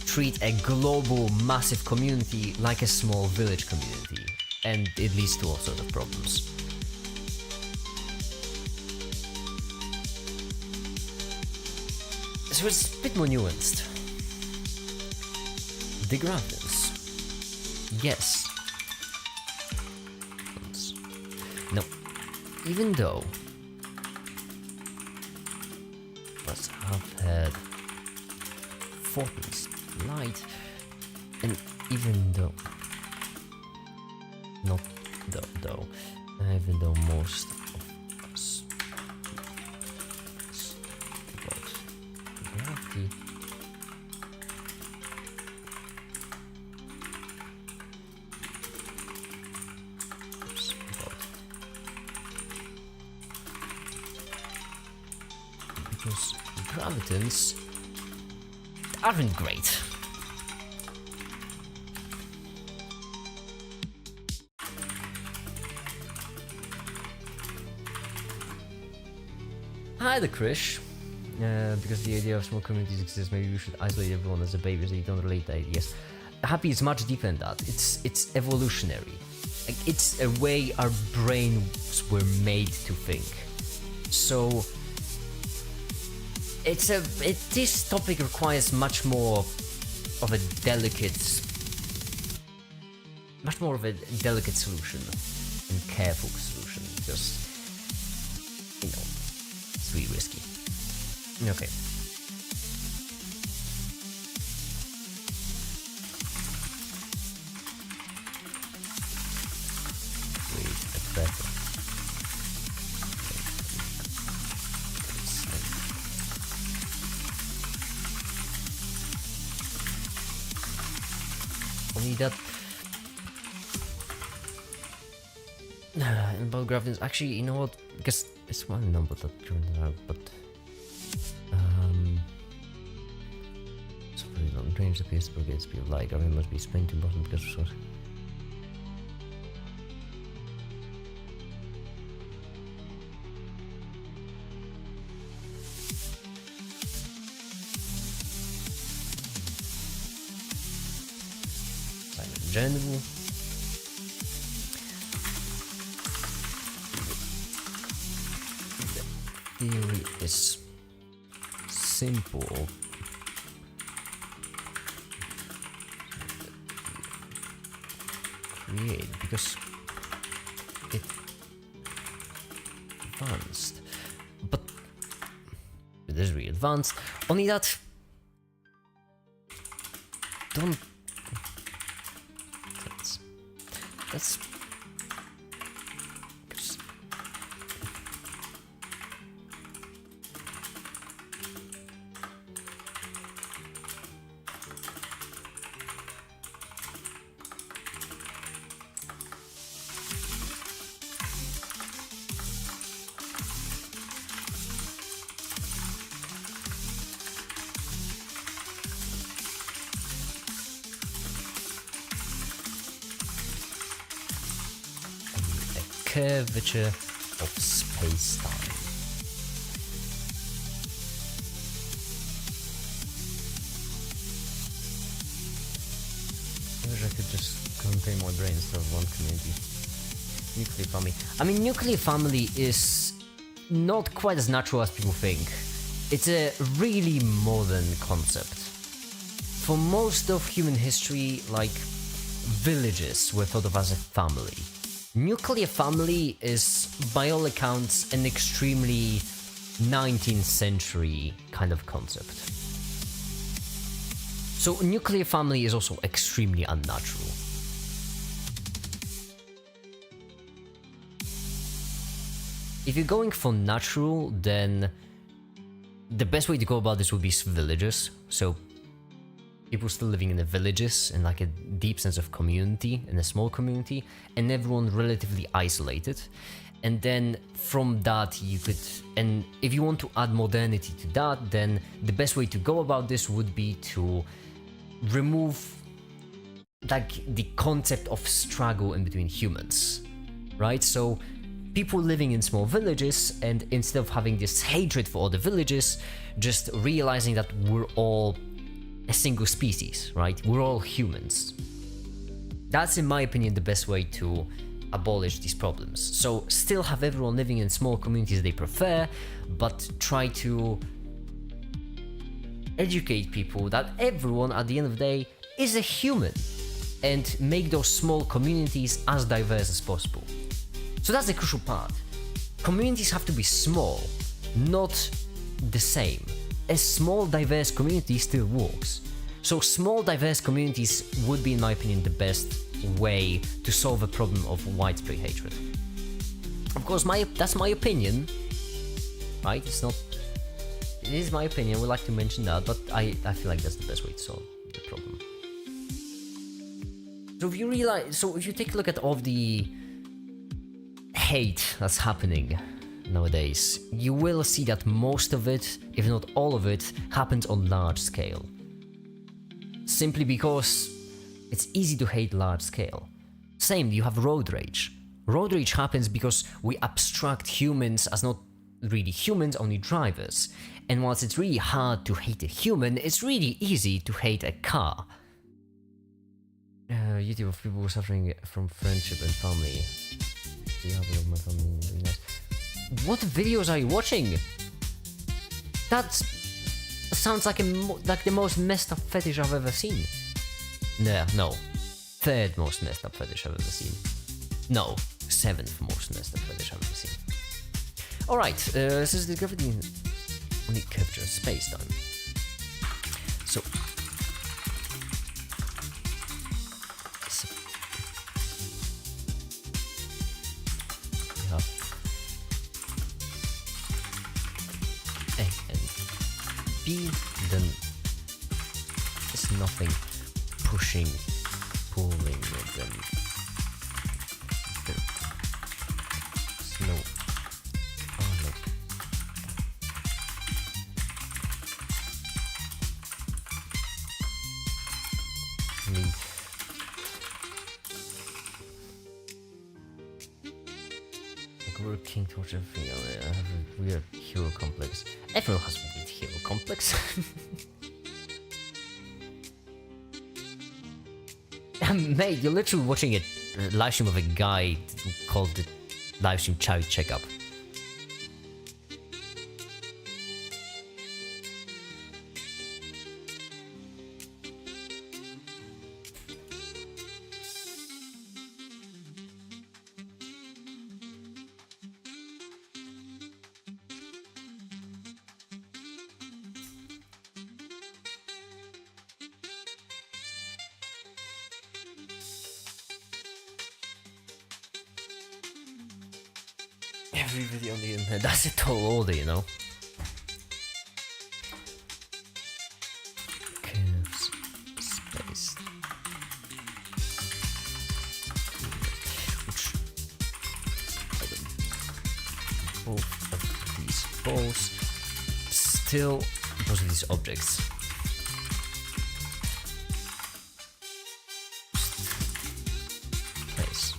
treat a global massive community like a small village community, and it leads to all sorts of problems. So it's a bit more nuanced. The gravitons. Yes. No. Even though must have had photons, light, and even though even though most of us about gravity because gravitons aren't great. Hi there, Krish. Because the idea of small communities exists, maybe we should isolate everyone as a baby so you don't relate the ideas. Happy is much deeper than that. It's evolutionary. Like, it's a way our brains were made to think. So this topic requires much more of a delicate solution and careful solution, because it's really risky. Okay. Wait, better. Only that. And about gravitons, actually, you know what? Because it's one number that turned out, but so very long range appears to propagate speed of light. Gravity must be spinning to bottom because of source. In general, the theory is simple. Create because it advanced, but it is really advanced. Only that don't. That's curvature of space-time. I wish I could just contain my brain instead of one community. Nuclear family. I mean, nuclear family is not quite as natural as people think. It's a really modern concept. For most of human history, like, villages were thought of as a family. Nuclear family is, by all accounts, an extremely 19th century kind of concept. So nuclear family is also extremely unnatural. If you're going for natural, then the best way to go about this would be villages. So people still living in the villages in like a deep sense of community, in a small community, and everyone relatively isolated. And then from that you could, and if you want to add modernity to that, then the best way to go about this would be to remove like the concept of struggle in between humans, right? So people living in small villages, and instead of having this hatred for other villages, just realizing that we're all a single species, right? We're all humans. That's, in my opinion, the best way to abolish these problems. So still have everyone living in small communities they prefer, but try to educate people that everyone at the end of the day is a human, and make those small communities as diverse as possible. So that's the crucial part. Communities have to be small, not the same. A small diverse community still works. So small diverse communities would be, in my opinion, the best way to solve a problem of widespread hatred. Of course, that's my opinion, right? It is my opinion, we like to mention that, but I feel like that's the best way to solve the problem. So if you take a look at all of the hate that's happening nowadays, you will see that most of it, if not all of it, happens on large scale. Simply because it's easy to hate large scale. Same, you have road rage. Road rage happens because we abstract humans as not really humans, only drivers. And whilst it's really hard to hate a human, it's really easy to hate a car. YouTube of people suffering from friendship and family. My family, really nice. What videos are you watching? That sounds like the most messed up fetish I've ever seen. No. Third most messed up fetish I've ever seen. No, seventh most messed up fetish I've ever seen. Alright, this is the gravity on the curvature of space-time. So we have A and B, then there's nothing pushing, pulling them. There's no look. Working towards everything. I have a weird hero complex. Everyone has a weird hero complex. Mate, you're literally watching a live stream of a guy called the live stream Checkup. Every video on the internet, that's a tall order, you know? Curves, space. Which both of these balls still both of these objects. Place.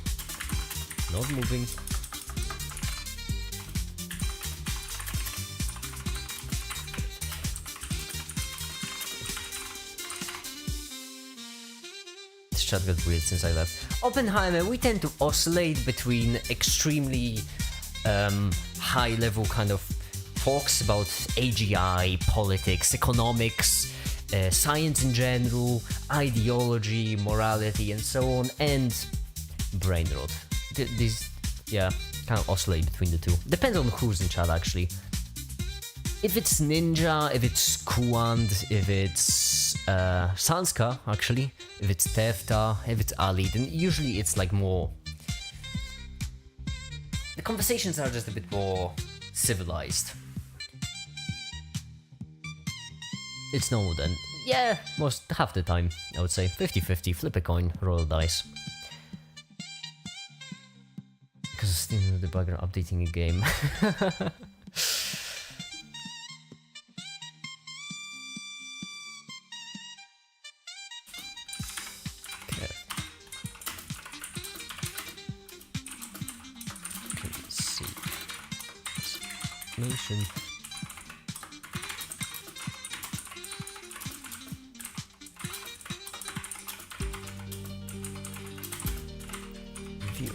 Not moving. chat got weird since I left. Oppenheimer, we tend to oscillate between extremely high level kind of talks about AGI, politics, economics, science in general, ideology, morality, and so on, and brain rot. These, yeah, kind of oscillate between the two. Depends on who's in chat, actually. If it's Ninja, if it's Kuand, if it's Sanska, actually, if it's Tefta, if it's Ali, then usually it's like more... The conversations are just a bit more civilized. It's normal then. Yeah, most half the time, I would say. 50-50, flip a coin, roll a dice. Because of Steam debugger updating a game. Okay. Let's see. Nation. View.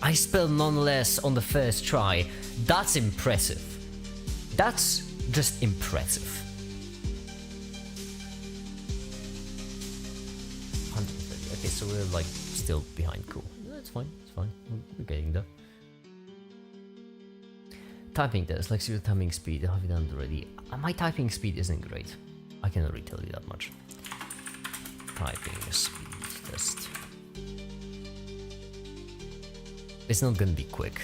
I spelled nonetheless on the first try. That's impressive. That's just impressive. 130. Okay, so we're like still behind. Cool. That's fine. It's fine. We're getting there. Typing test, like your typing speed. Have you done it already? My typing speed isn't great. I cannot really tell you that much. Typing speed test. It's not gonna be quick.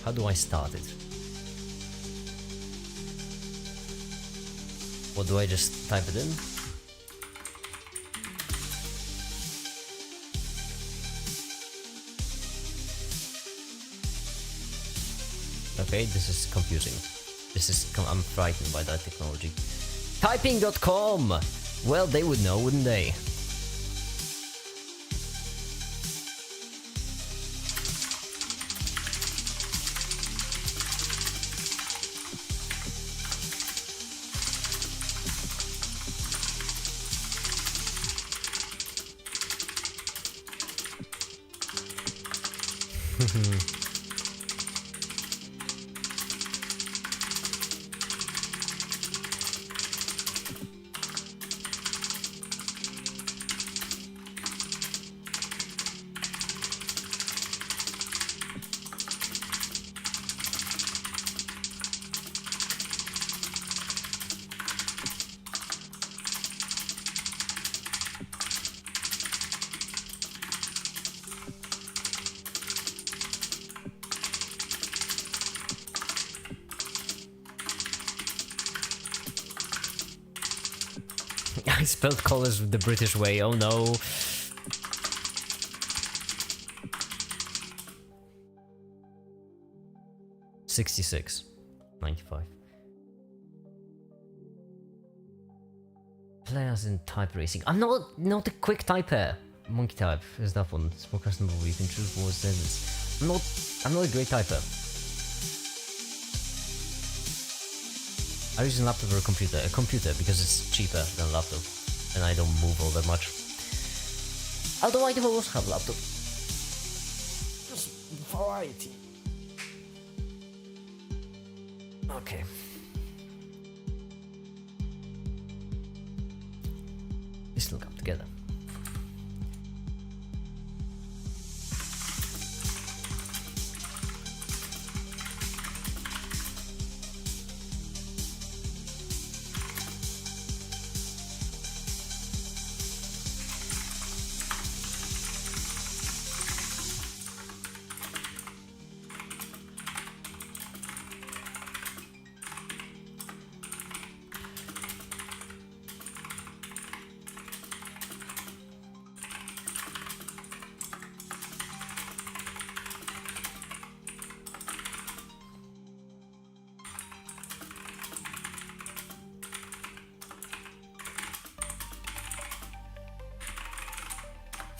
How do I start it? Or do I just type it in? Okay, this is confusing. I'm frightened by that technology. Typing.com! Well, they would know, wouldn't they? I spelled colors the British way, oh no. $66. $95. Players in type racing. I'm not a quick typer. Monkey type is that one. Small custom you can choose more sentence. I'm not a great typer. I use a laptop or a computer. A computer because it's cheaper than a laptop. And I don't move all that much. Although I do also have a laptop. Just variety. Okay. Let's look up together.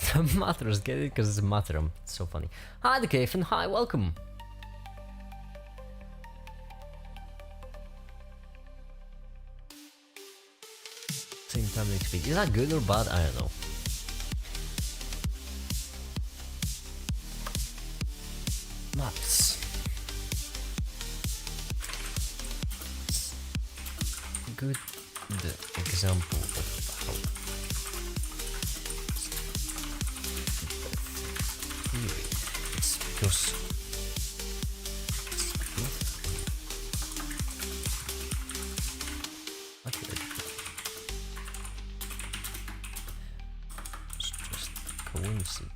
The Matros, get it? Because it's a Matram. It's so funny. Hi, the Caven. Hi, welcome. Same time next week. Is that good or bad? I don't know. Maps. Good example of how theory. It's because accurate. It's just coincidence.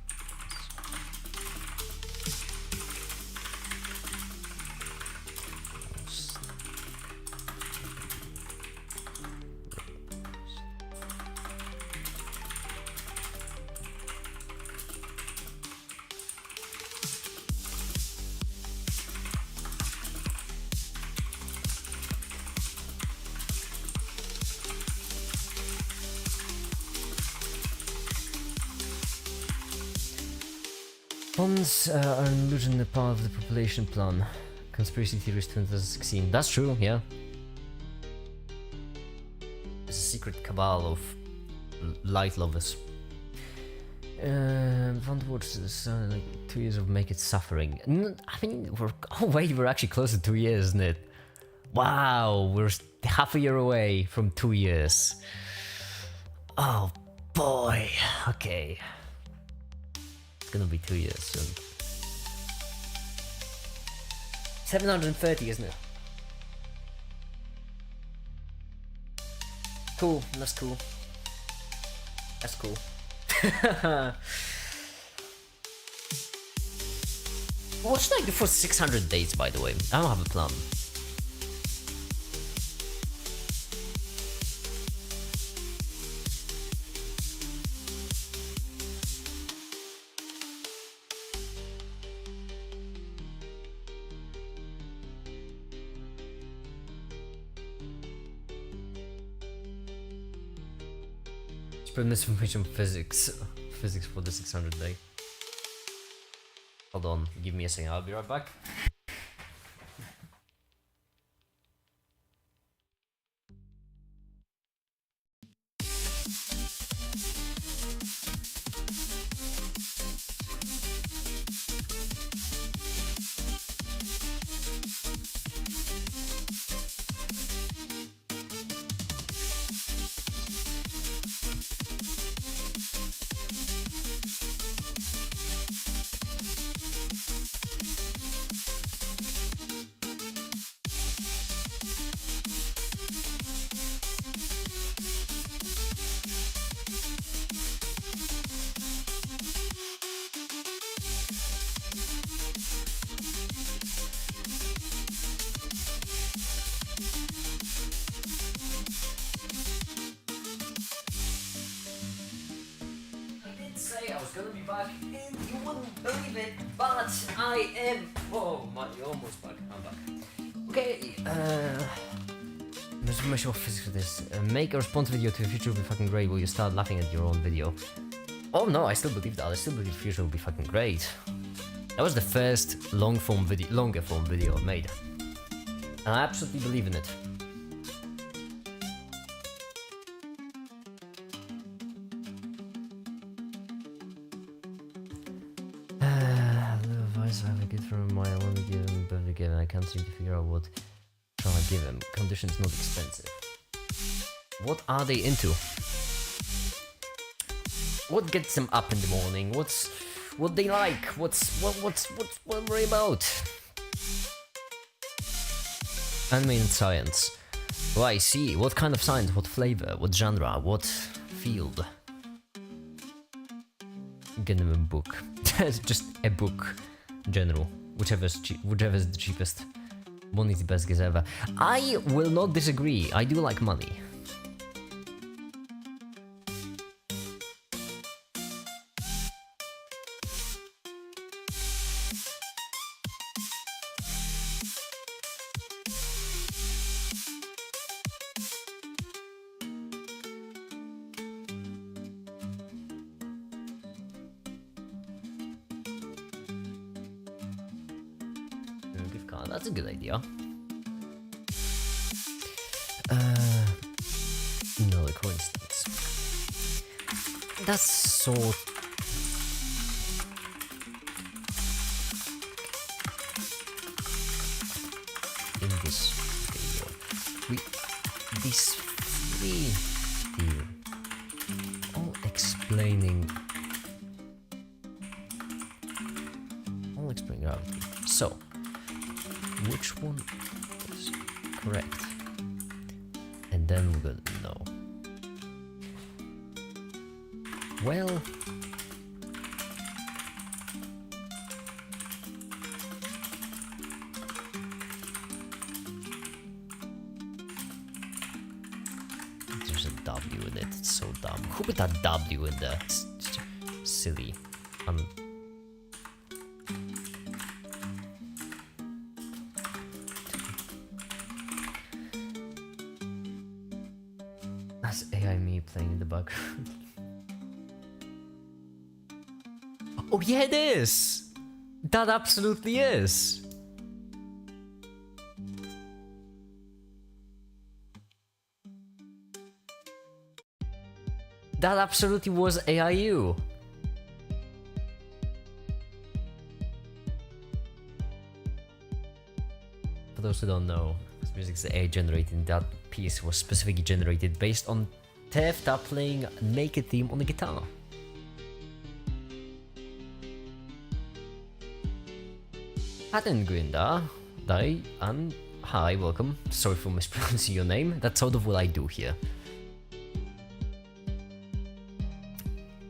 Funds are an illusion, a part of the population plan. Conspiracy theories 2016. That's true, yeah. It's a secret cabal of light lovers. Fund watches like 2 years of make it suffering. I mean, oh wait, we're actually close to 2 years, isn't it? Wow, we're half a year away from 2 years. Oh boy, okay. Gonna be 2 years soon. 730, isn't it? Cool, that's cool. That's cool. What should I do for 600 days, by the way? I don't have a plan. Spread misinformation physics for the 600 day. Hold on, give me a second, I'll be right back. Gonna be back, and you wouldn't believe it, but I am. Oh my, you're almost back. I'm back. Okay, misinformation of physics for this. Make a response video to the future will be fucking great. Will you start laughing at your own video? Oh no, I still believe that. I still believe the future will be fucking great. That was the first longer form video I made, and I absolutely believe in it. I have a gift from my one give him birthday gift and I can't seem to figure out what I'm trying to give him. Conditions not expensive. What are they into? What gets them up in the morning? What they like? What are they about? Anime and science. Oh, I see. What kind of science? What flavor? What genre? What field? Get them a book. Just a book. General, whichever's the cheapest. Money's the best guess ever. I will not disagree. I do like money. car. That's a good idea. No coincidence. That's so... In this video, these three here, all explaining gravity. So, which one is correct? And then we're gonna know. Well, there's a W in it. It's so dumb. Who put that W in there? It's silly. That's AI me playing in the background. Oh yeah, it is! That absolutely is! That absolutely was AIU. For those who don't know, this music is AI generated. That piece was specifically generated based on Tefta playing Naked theme on the guitar. Hatten Gwinda, Dai, and hi, welcome. Sorry for mispronouncing your name. That's sort of what I do here.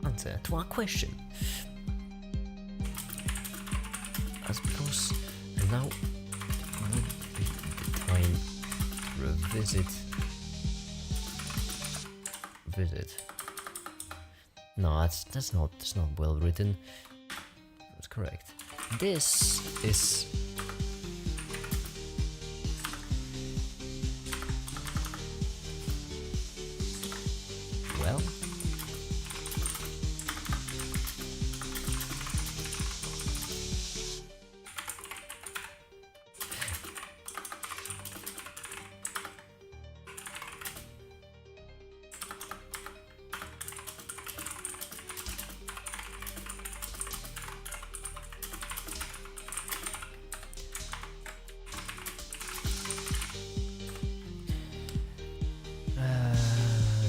Answer to our question. That's because now would be the time to revisit. No, that's not well written. That's correct. This is well.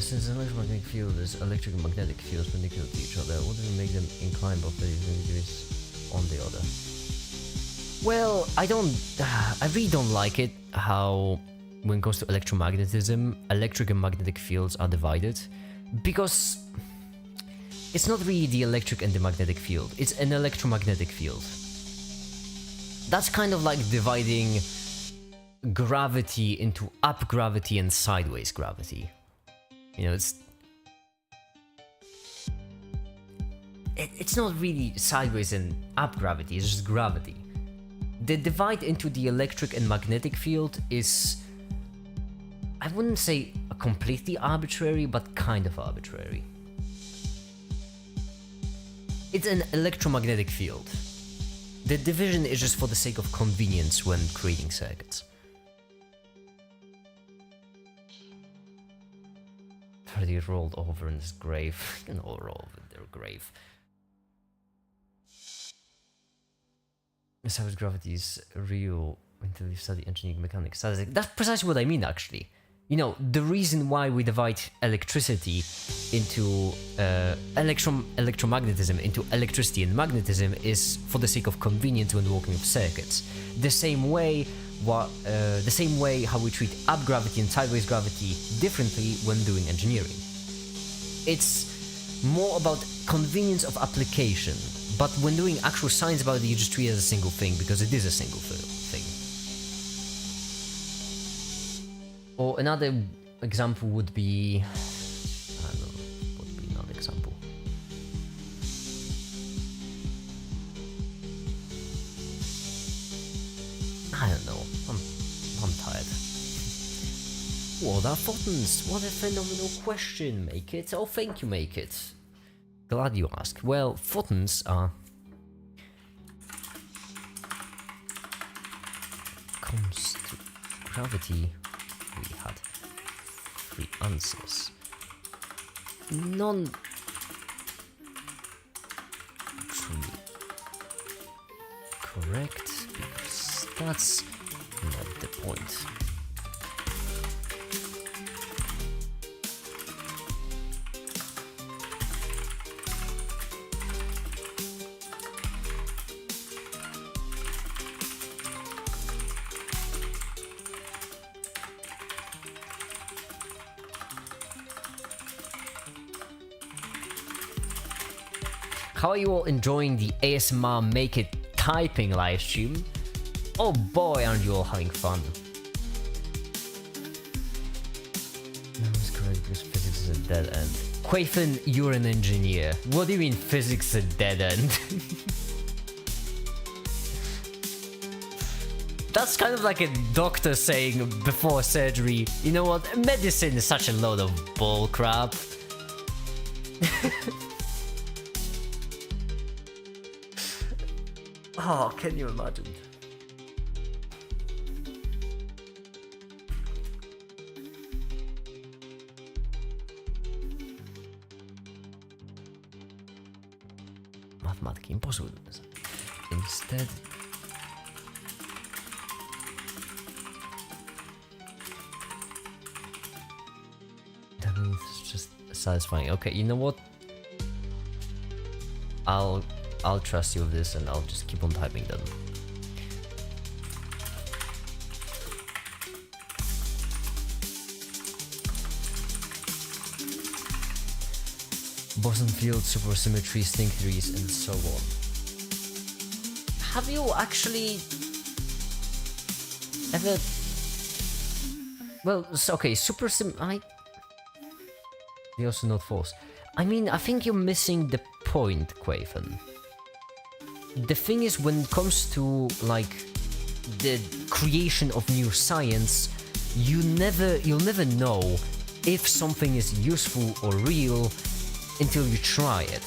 Since an electromagnetic field is electric and magnetic fields perpendicular to each other, what does make them inclined both degrees on the other? Well, I really don't like it how, when it comes to electromagnetism, electric and magnetic fields are divided, because it's not really the electric and the magnetic field, it's an electromagnetic field. That's kind of like dividing gravity into up gravity and sideways gravity. You know, it's not really sideways and up gravity, it's just gravity. The divide into the electric and magnetic field is, I wouldn't say completely arbitrary, but kind of arbitrary. It's an electromagnetic field. The division is just for the sake of convenience when creating circuits. He rolled over in his grave. You can all roll over in their grave. This how gravity is real until you study engineering mechanics. That's precisely what I mean, actually. You know, the reason why we divide electricity into electromagnetism into electricity and magnetism is for the sake of convenience when working with circuits. The same way how we treat up gravity and sideways gravity differently when doing engineering. It's more about convenience of application, but when doing actual science about it, you just treat it as a single thing because it is a single thing. Or another example would be, I don't know, what would be another example? I don't know. I'm tired. What are photons? What a phenomenal question, Make It. Oh, thank you, Make It. Glad you asked. Well, photons are comes to gravity, we had 3 answers. None truly correct, because that's not the point. How are you all enjoying the ASMR Make It typing live stream? Oh boy, aren't you all having fun? No, it's correct because physics is a dead end. Quafen, you're an engineer. What do you mean physics is a dead end? That's kind of like a doctor saying before surgery, you know what, medicine is such a load of bull crap. Oh, can you imagine? Mathematically impossible. Instead, that means it's just satisfying. Okay, you know what? I'll trust you with this and I'll just keep on typing them. Boson field, supersymmetry, string theories, and so on. Have you actually ever? Well, okay, they also not false. I mean, I think you're missing the point, Quafen. The thing is, when it comes to like the creation of new science, you'll never know if something is useful or real until you try it.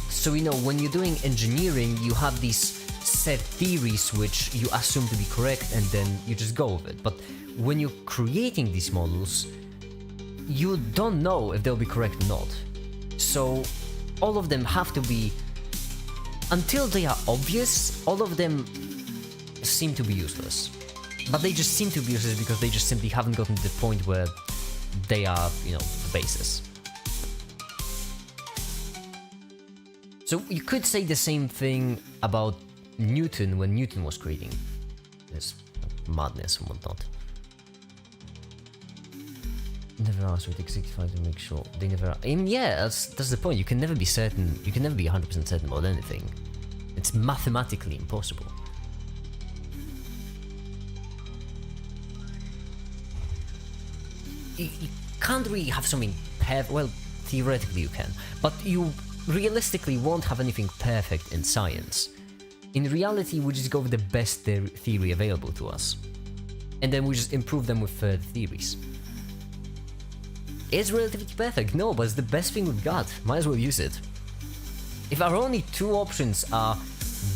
So you know, when you're doing engineering, you have these set theories which you assume to be correct and then you just go with it. But when you're creating these models, you don't know if they'll be correct or not. So all of them have to be, until they are obvious, all of them seem to be useless. But they just seem to be useless because they just simply haven't gotten to the point where they are, you know, the basis. So you could say the same thing about Newton when Newton was creating this madness and whatnot. Never asked with X65 to make sure they never. I mean, yeah, that's the point. You can never be certain. You can never be 100% certain about anything. It's mathematically impossible. You can't really have something perfect. Well, theoretically you can, but you realistically won't have anything perfect in science. In reality, we just go with the best theory available to us, and then we just improve them with further theories. Is relativity perfect? No, but it's the best thing we've got. Might as well use it. If our only two options are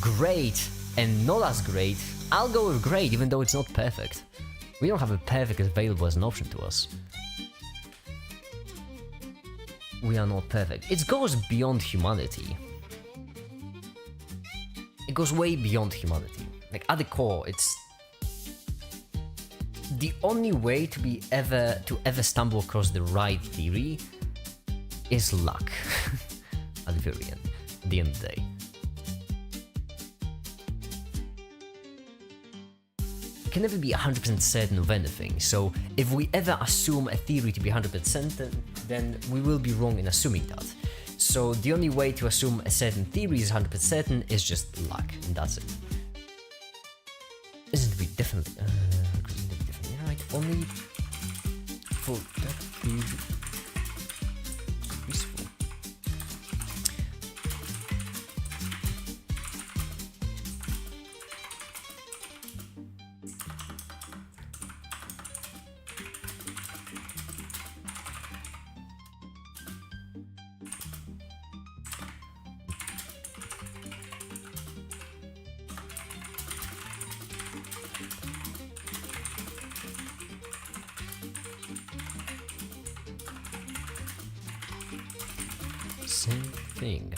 great and not as great, I'll go with great even though it's not perfect. We don't have a perfect available as an option to us. We are not perfect. It goes beyond humanity. It goes way beyond humanity. Like, at the core, it's the only way to ever stumble across the right theory is luck. At the very end, at the end of the day. You can never be 100% certain of anything, so if we ever assume a theory to be 100%, then we will be wrong in assuming that. So the only way to assume a certain theory is 100% certain is just luck, and that's it. Isn't it definitely? Right, only for that theory useful. same thing.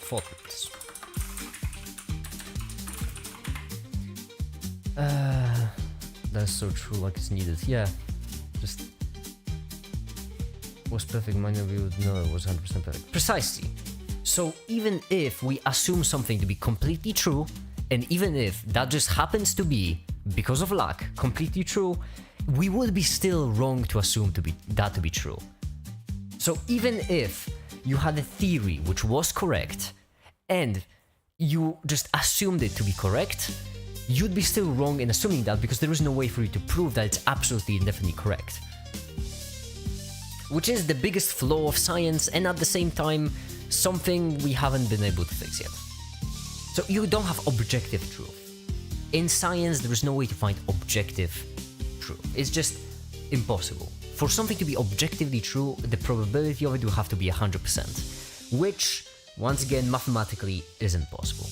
Photons. That's so true, like it's needed. Yeah, just was perfect. Mind of you, no, it was 100% perfect. Precisely. So even if we assume something to be completely true, and even if that just happens to be, because of luck, completely true, we would be still wrong to assume that to be true. So even if you had a theory which was correct, and you just assumed it to be correct, you'd be still wrong in assuming that because there is no way for you to prove that it's absolutely and definitely correct. Which is the biggest flaw of science, and at the same time, something we haven't been able to fix yet. So you don't have objective truth. In science, there is no way to find objective truth. It's just impossible. For something to be objectively true, the probability of it will have to be 100%, which, once again, mathematically isn't possible.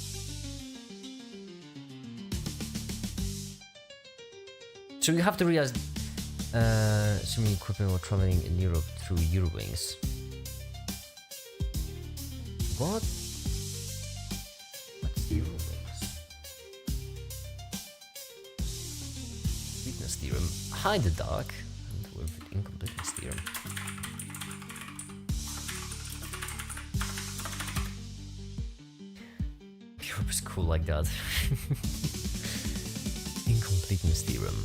So you have to realize, assuming equipment while traveling in Europe through Eurowings. What? What's Eurowings? Completeness theorem. Hide the dark. And with incompleteness theorem. Europe is cool like that. Incompleteness theorem.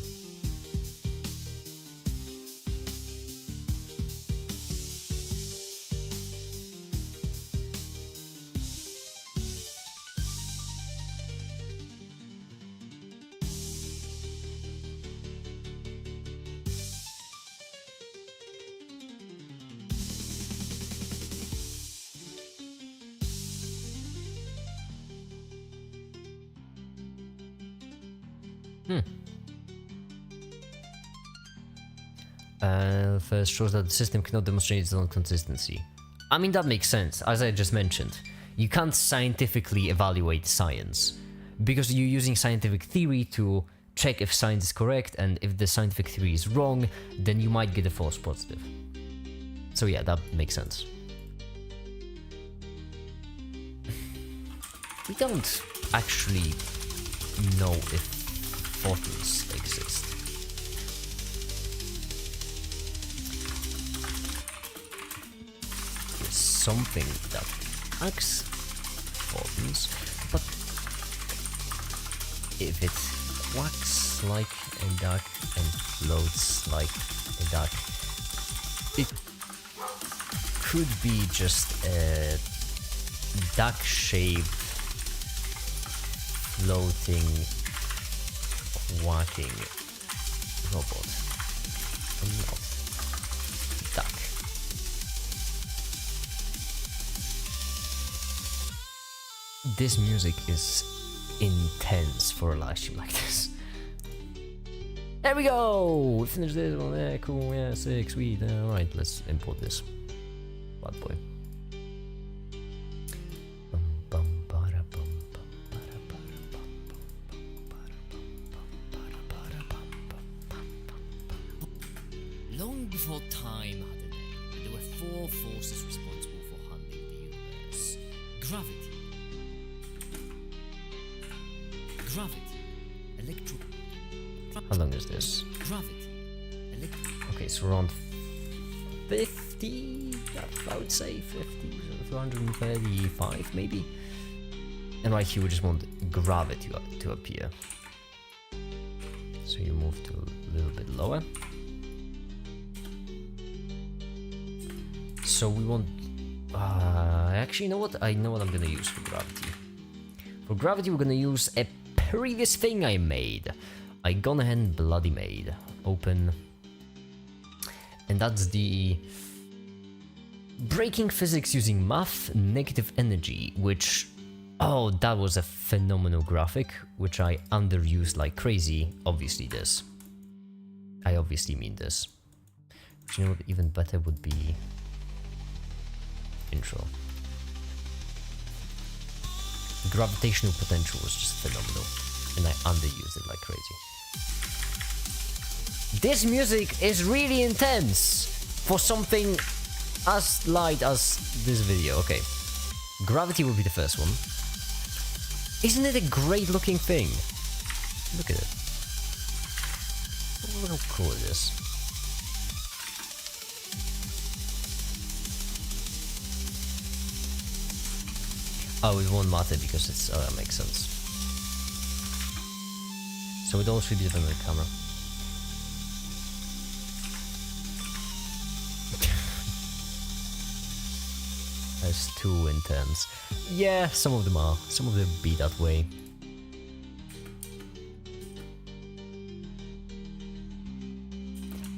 First shows that the system cannot demonstrate its own consistency. I mean, that makes sense. As I just mentioned, you can't scientifically evaluate science because you're using scientific theory to check if science is correct, and if the scientific theory is wrong, then you might get a false positive. So yeah, that makes sense. We don't actually know if photons exist. There's something that acts photons, but if it quacks like a duck and floats like a duck, it could be just a duck-shaped floating quacking robot, and not duck. This music is intense for a live stream like this. There we go! We finished this one. Yeah, cool. Yeah, sick, sweet. Alright, let's import this bad boy. Long before time had a name, there were four forces responsible for handling the universe. Gravity, electro... How long is this? Gravity, Okay, so around 50, I would say 50, 235 maybe. And right here we just want gravity to appear. So you move to a little bit lower. So we want... actually, you know what? I know what I'm gonna use for gravity. For gravity, we're gonna use a previous thing I made. I gone ahead and bloody made. Open. And that's the breaking physics using math, negative energy, which... Oh, that was a phenomenal graphic, which I underused like crazy. Obviously this. I obviously mean this. But you know what even better would be... intro. The gravitational potential was just phenomenal, and I underused it like crazy. This music is really intense! for something as light as this video. Okay, gravity will be the first one. Isn't it a great looking thing? Look at it. Look how cool it is. Oh, it won't matter because it's... Oh, that makes sense. So it all should be different with the camera. That's too intense. Yeah, some of them are. Some of them be that way.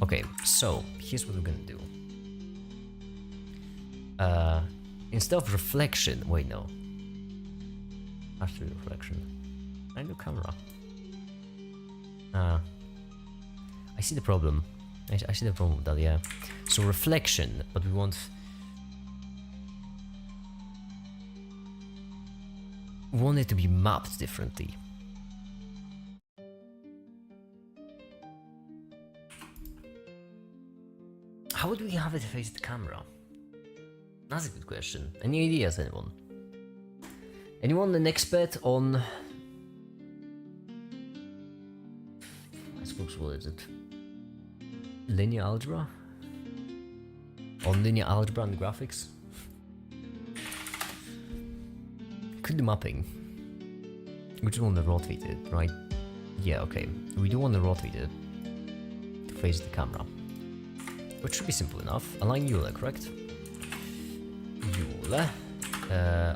Okay, so here's what we're gonna do. Instead of reflection, wait, no. After reflection, I do camera. I see the problem. I see the problem with that, yeah. So reflection, but we want it to be mapped differently. How would we have it face the camera? That's a good question. Any ideas, anyone? Anyone an expert on... I suppose, what is it? Linear algebra? On linear algebra and graphics? Could do mapping. We just want to rotate it, right? Yeah, okay. We do want to rotate it to face the camera. Which should be simple enough. Align Euler, correct? Euler.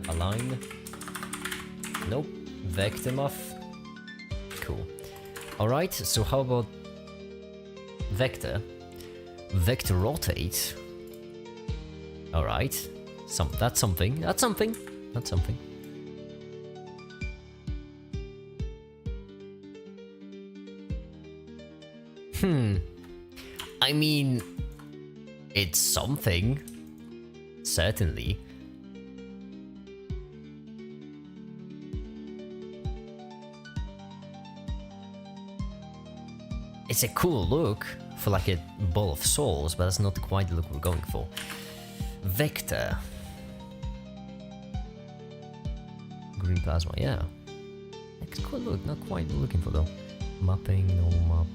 Align. Nope. Vector math. Cool. Alright, so how about vector? Vector rotate. Alright. That's something. That's something. That's something. I mean, it's something. Certainly. It's a cool look for like a ball of souls, but that's not quite the look we're going for. Vector. Green plasma, yeah. It's a cool look, not quite looking for though. Mapping, no map.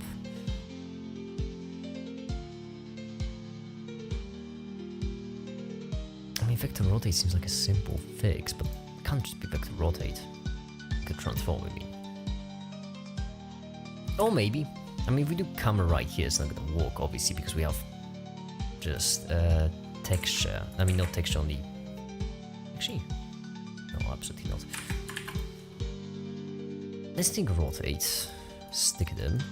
I mean, vector rotate seems like a simple fix, but it can't just be vector rotate. It could transform, I mean. Or maybe. I mean, if we do camera right here, it's not gonna work, obviously, because we have just texture. I mean, not texture, only... Actually, no, absolutely not. Let's think rotate. Stick it in.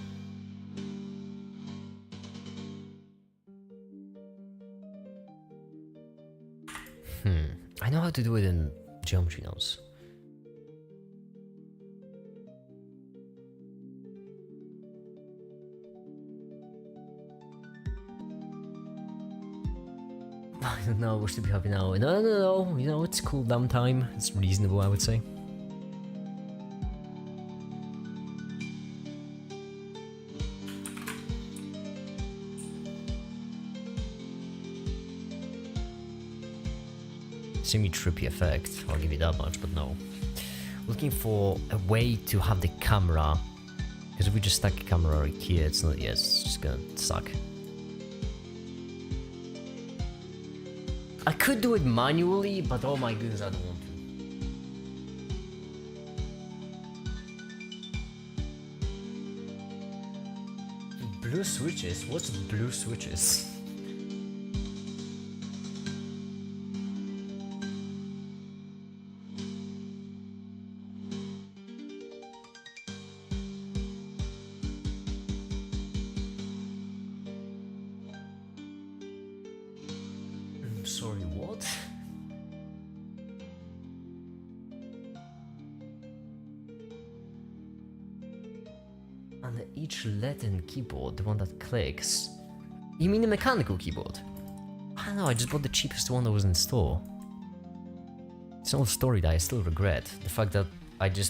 I know how to do it in geometry notes. I don't know, we should be happy now. No, you know, it's cool down time. It's reasonable, I would say. Semi-trippy effect, I'll give you that much, but no. Looking for a way to have the camera, because if we just stack a camera right here, it's not, yeah, it's just gonna suck. I could do it manually, but oh my goodness, I don't want to. Blue switches? What's blue switches? Sorry, what? And each letter in keyboard, the one that clicks. You mean the mechanical keyboard? I don't know, I just bought the cheapest one that was in store. It's an old story that I still regret. The fact that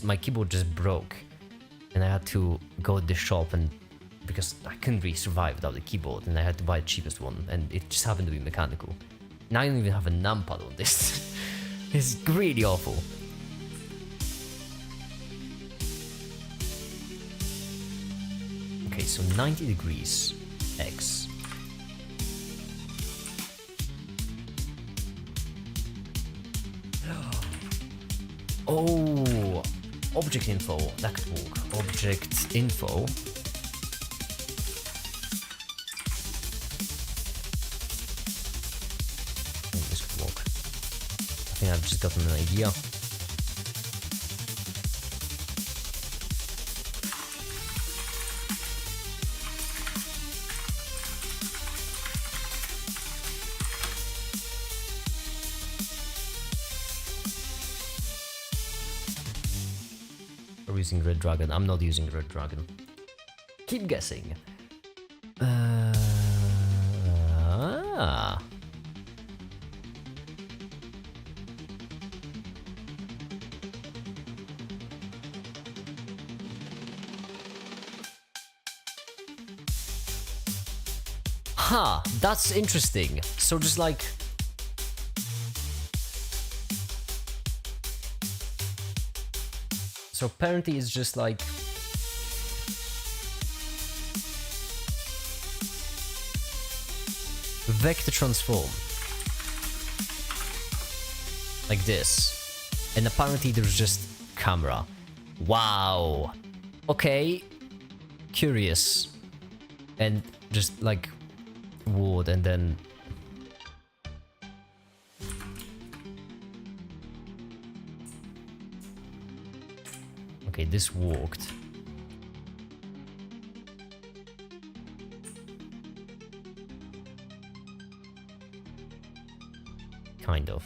my keyboard just broke and I had to go to the shop and because I couldn't really survive without the keyboard, and I had to buy the cheapest one, and it just happened to be mechanical. Now I don't even have a numpad on this. It's really awful. Okay, so 90 degrees X. Oh, object info, that could work. Object info. This could work. I think I've just gotten an idea. We're using Red Dragon. I'm not using Red Dragon. Keep guessing. That's interesting. So just like... So apparently it's just like... Vector transform. Like this. And apparently there's just camera. Wow. Okay. Curious. And just like wood and then... Okay, this worked. Kind of.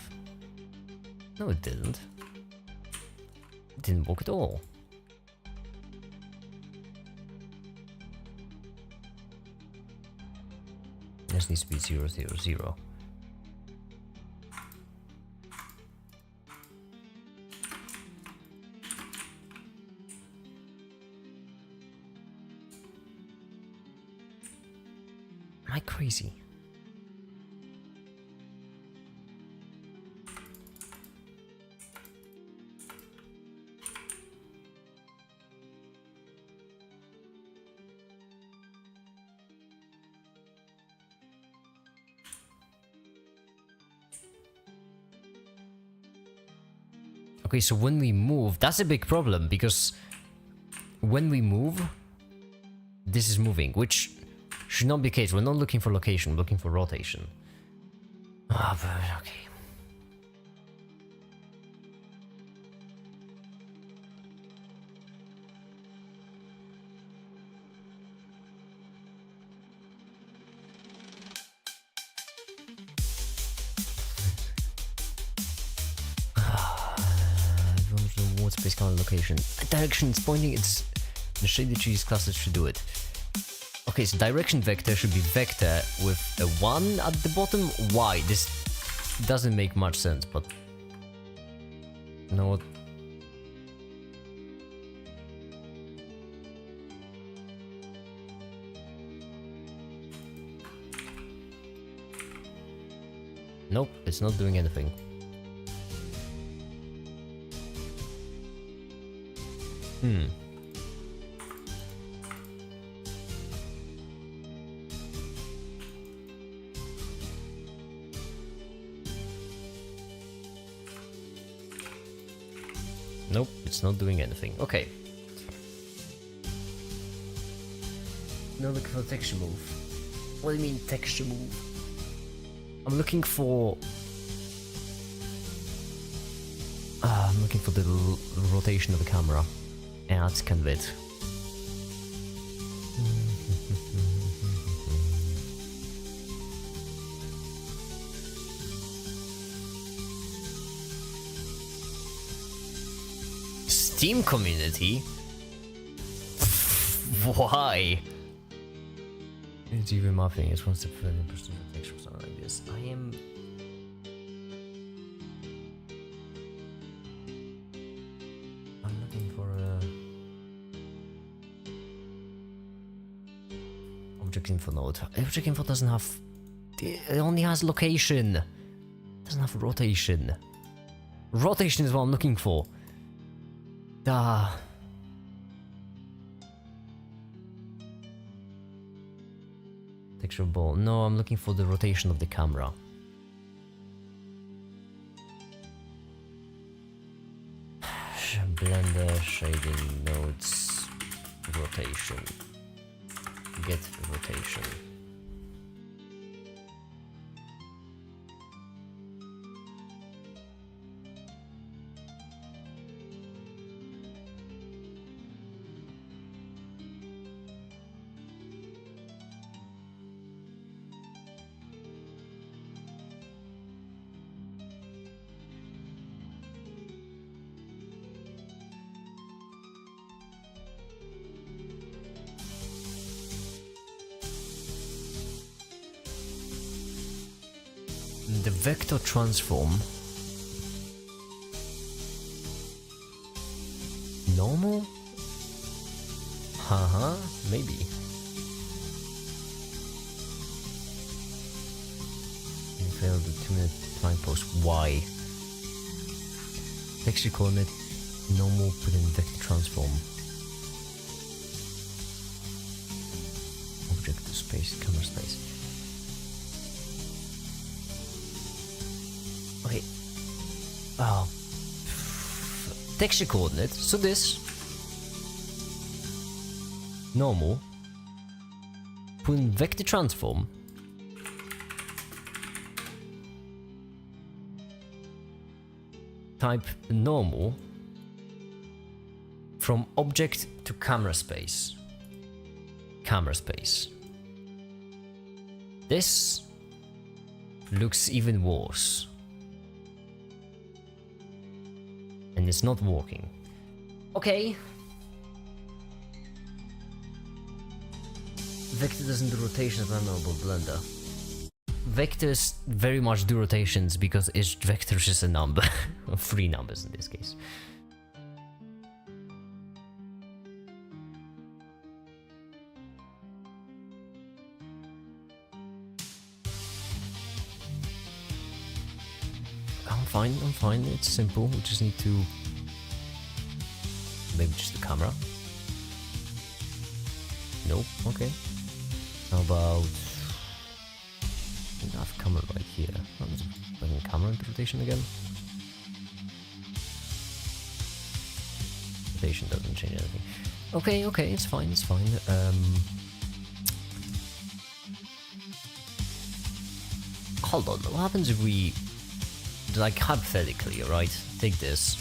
No, it didn't. It didn't work at all. This needs to be 0, 0, 0. Am I crazy? Okay, so when we move, that's a big problem, because when we move, this is moving, which should not be the case. We're not looking for location, we're looking for rotation. Ah, but okay. Space counter location. Direction it's pointing, it's the shaded trees classes should do it. Okay, so direction vector should be vector with a 1 at the bottom. Why? This doesn't make much sense, but you know what? Nope, it's not doing anything. Nope, it's not doing anything. Okay. Now looking for texture move. What do you mean texture move? I'm looking for... I'm looking for the rotation of the camera. Yeah, that's kind of it. Steam community? Why? It's even mapping. It's one step further than text or something like this. I'm looking for a... Object info node. Object info doesn't have. It only has location. It doesn't have rotation. Rotation is what I'm looking for. Texture ball. No, I'm looking for the rotation of the camera. Blender, shading, nodes, rotation. Get rotation. The vector transform. Normal? Haha, maybe. You failed the 2-minute blind post. Why? Texture coordinate normal put in vector transform. Object to space, camera space. Okay. Oh. Texture coordinate. So this. Normal. Put in vector transform. Type normal. From object to camera space. Camera space. This looks even worse. And it's not working. Okay. Vector doesn't do rotations when available Blender. Vectors very much do rotations because each vector is a number. 3 numbers in this case. I'm fine, it's simple, we just need to... Maybe just the camera? Nope, okay. How about... I have camera right here. I'm just bringing camera into rotation again. Rotation doesn't change anything. Okay, it's fine, Hold on, what happens if we... Like, hypothetically, right? Take this.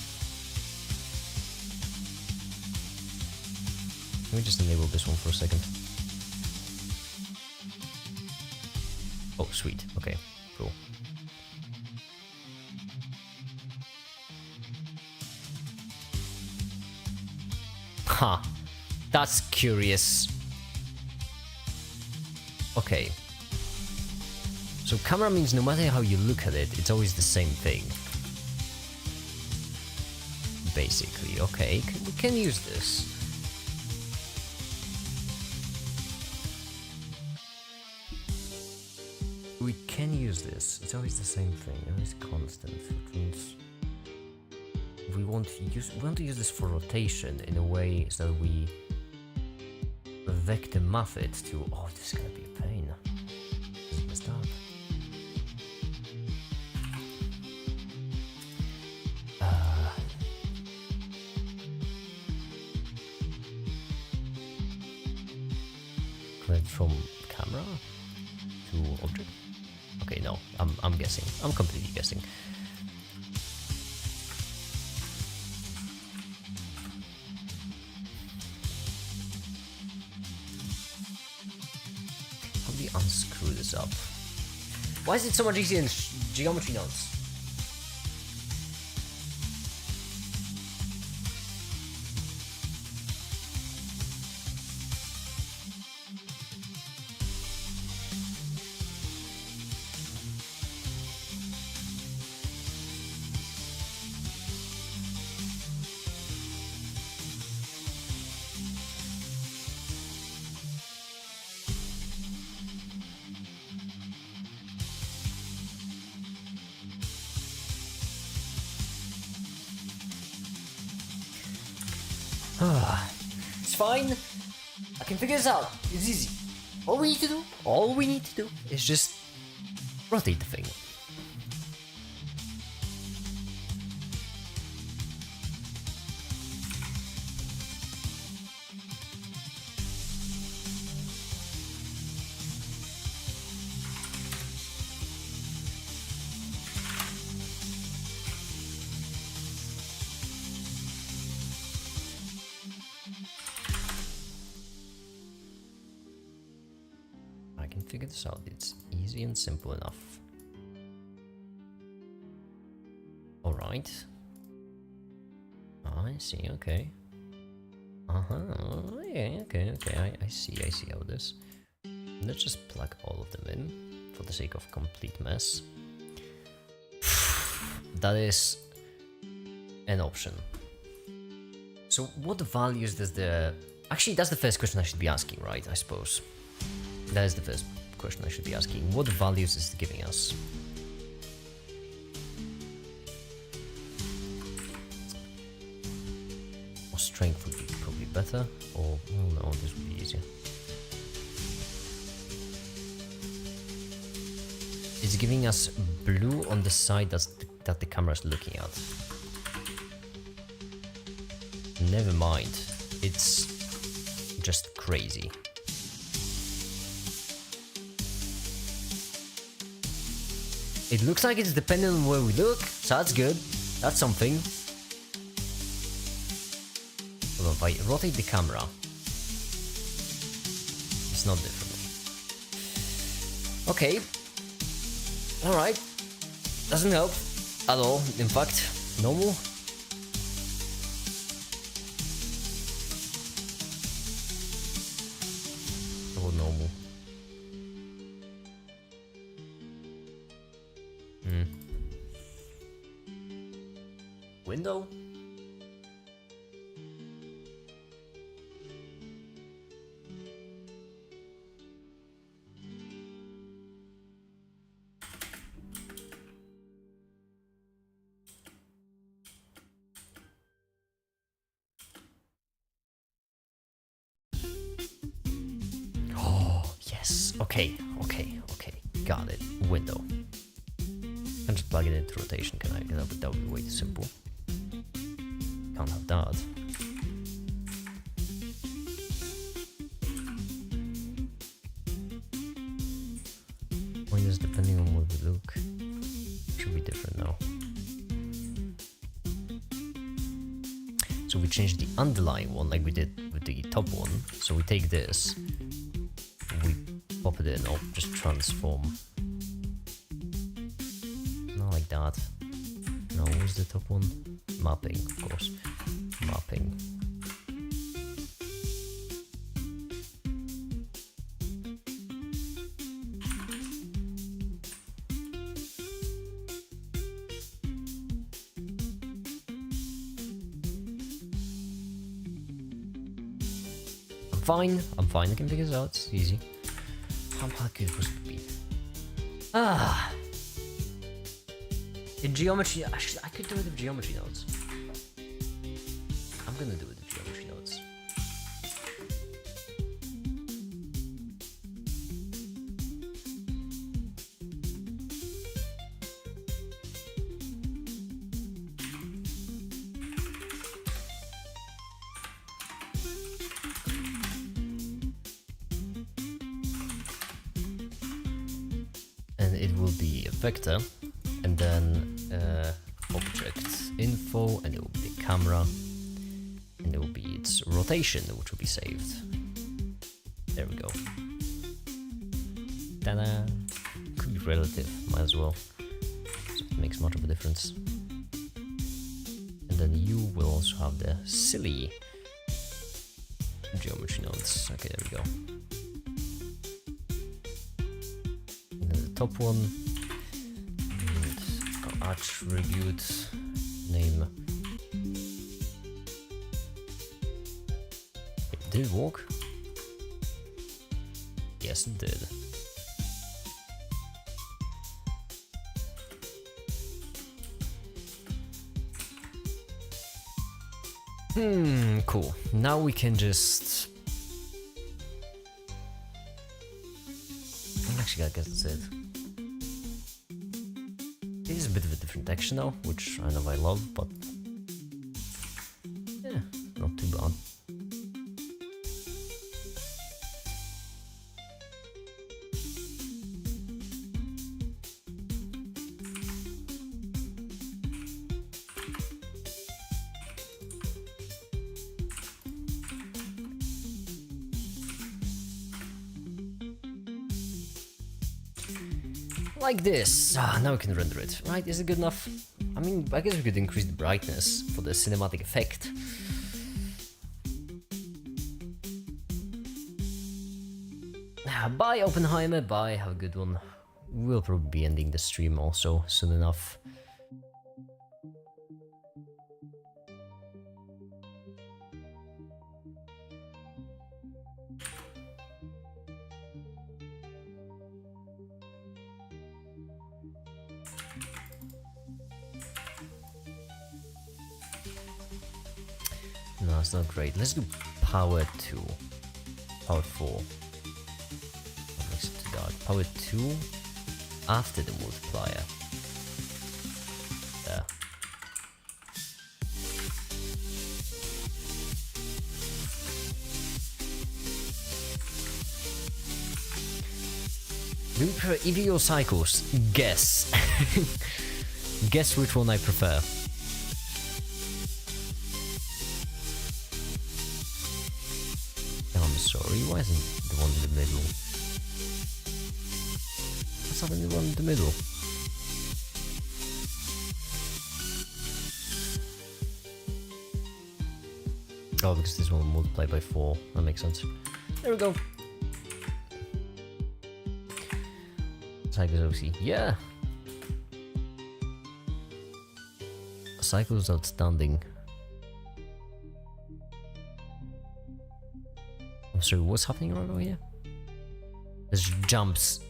Let me just enable this one for a second. Oh, sweet. Okay, cool. Ha! That's curious. Okay. So camera means no matter how you look at it, it's always the same thing. Basically, okay, we can use this. We can use this, it's always the same thing, always constant. It means we want to use this for rotation in a way so that we vector map it to, oh, this is gonna be a pain. This is messed up. From camera to object. Okay, no, I'm guessing. I'm completely guessing. How do we unscrew this up? Why is it so much easier in geometry nodes? fine. I can figure this out. It's easy. All we need to do is just rotate the thing. I can figure this out. It's easy and simple enough. Alright. I see, okay. Yeah, okay. I see how it is. Let's just plug all of them in for the sake of complete mess. That is an option. So what values does the... Actually, that's the first question I should be asking, right? I suppose. That is the first question I should be asking. What values is it giving us? Or strength would be probably better. Or, oh no, this would be easier. It's giving us blue on the side that the camera is looking at. Never mind. It's just crazy. It looks like it's dependent on where we look, so that's good. That's something. Hold on, if I rotate the camera, it's not different. Okay. Alright. Doesn't help at all, in fact. Normal. Or normal. Window? Oh, yes. Okay. Got it. Window. I can just plug it into rotation, can I? That would be way too simple. Can't have that. Windows, depending on where we look, should be different now. So we change the underlying one like we did with the top one. So we take this, we pop it in, or just transform. Not like that. No, what's the top one? Mapping, of course. Mapping. I'm fine, I can figure this out, it's easy. How hard could it be? In geometry, actually, I could do it with geometry nodes. I'm gonna do it with geometry nodes. And it will be a vector, and then object info, and it will be the camera, and it will be its rotation, which will be saved. There we go. Ta-da! Could be relative, might as well. So it makes much of a difference. And then you will also have the silly geometry nodes. Okay, there we go. And then the top one. Attribute name. Did it work? Yes, it did. Cool. Now we can just... Actually, I guess that's it. It is a bit of a different texture now, which I know I love, but... yeah, not too bad. Like this. Now we can render it. Right, is it good enough? I mean, I guess we could increase the brightness for the cinematic effect. Bye, Oppenheimer. Bye, have a good one. We'll probably be ending the stream also soon enough. No, it's not great. Let's do power 2. Power 4. That makes it too dark. Power 2 after the multiplier. There. Do you prefer EV or cycles? Guess. Guess which one I prefer. I'm sorry, why isn't the one in the middle? What's happening to the one in the middle? Oh, because this one will multiply by 4. That makes sense. There we go. Cycles OC. Yeah! Cycles outstanding. I'm sorry, what's happening right over here? This jumps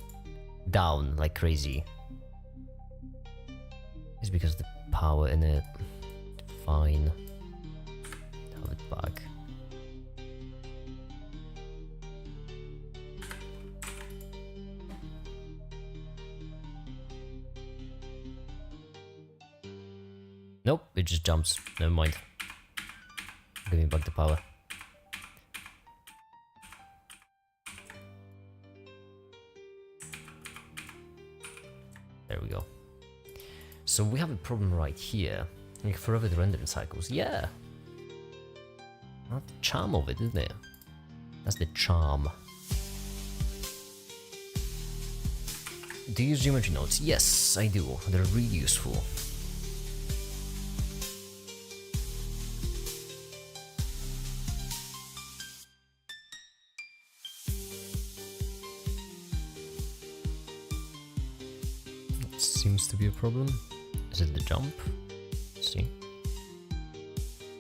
down like crazy. It's because of the power in it. Fine. Have it back. Nope, it just jumps. Never mind. Give me back the power. There we go. So we have a problem right here. Like forever the rendering cycles. Yeah. Not the charm of it, isn't it? That's the charm. Do you use geometry nodes? Yes, I do. They're really useful. Seems to be a problem. Is it the jump? Let's see.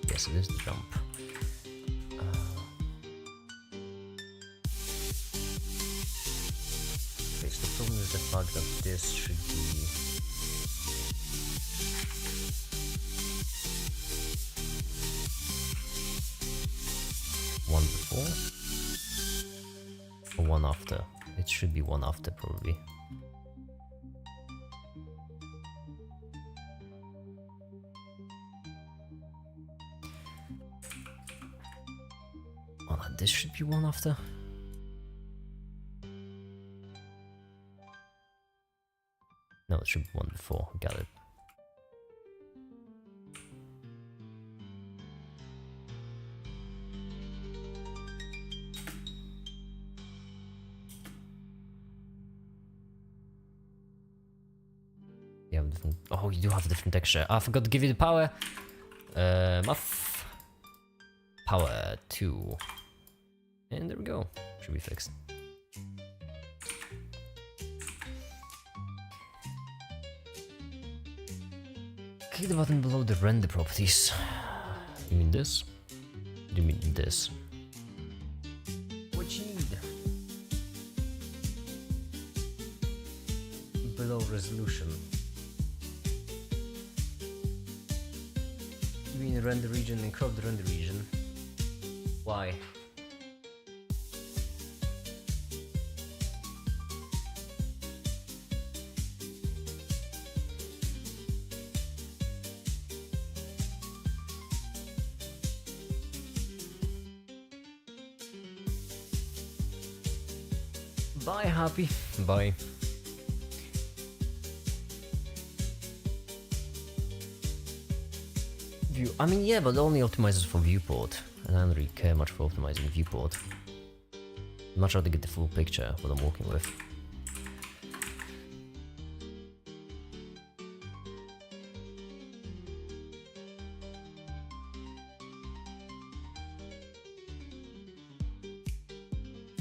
Yes, it is the jump. Okay, so the problem is the fact that this should be... one before? Or one after? It should be one after, probably. This should be one after. No, it should be one before. Got it. You have different. Oh, you do have a different texture. I forgot to give you the power. Muff. Power 2. And there we go. Should be fixed. Click the button below the render properties. You mean this? Do you mean this? What you need? Below resolution. to be in the render region and crop the render region. Why? Bye, Happy. Bye. View. I mean, yeah, but it only optimizes for viewport, and I don't really care much for optimizing viewport. I'd much rather get the full picture of what I'm working with.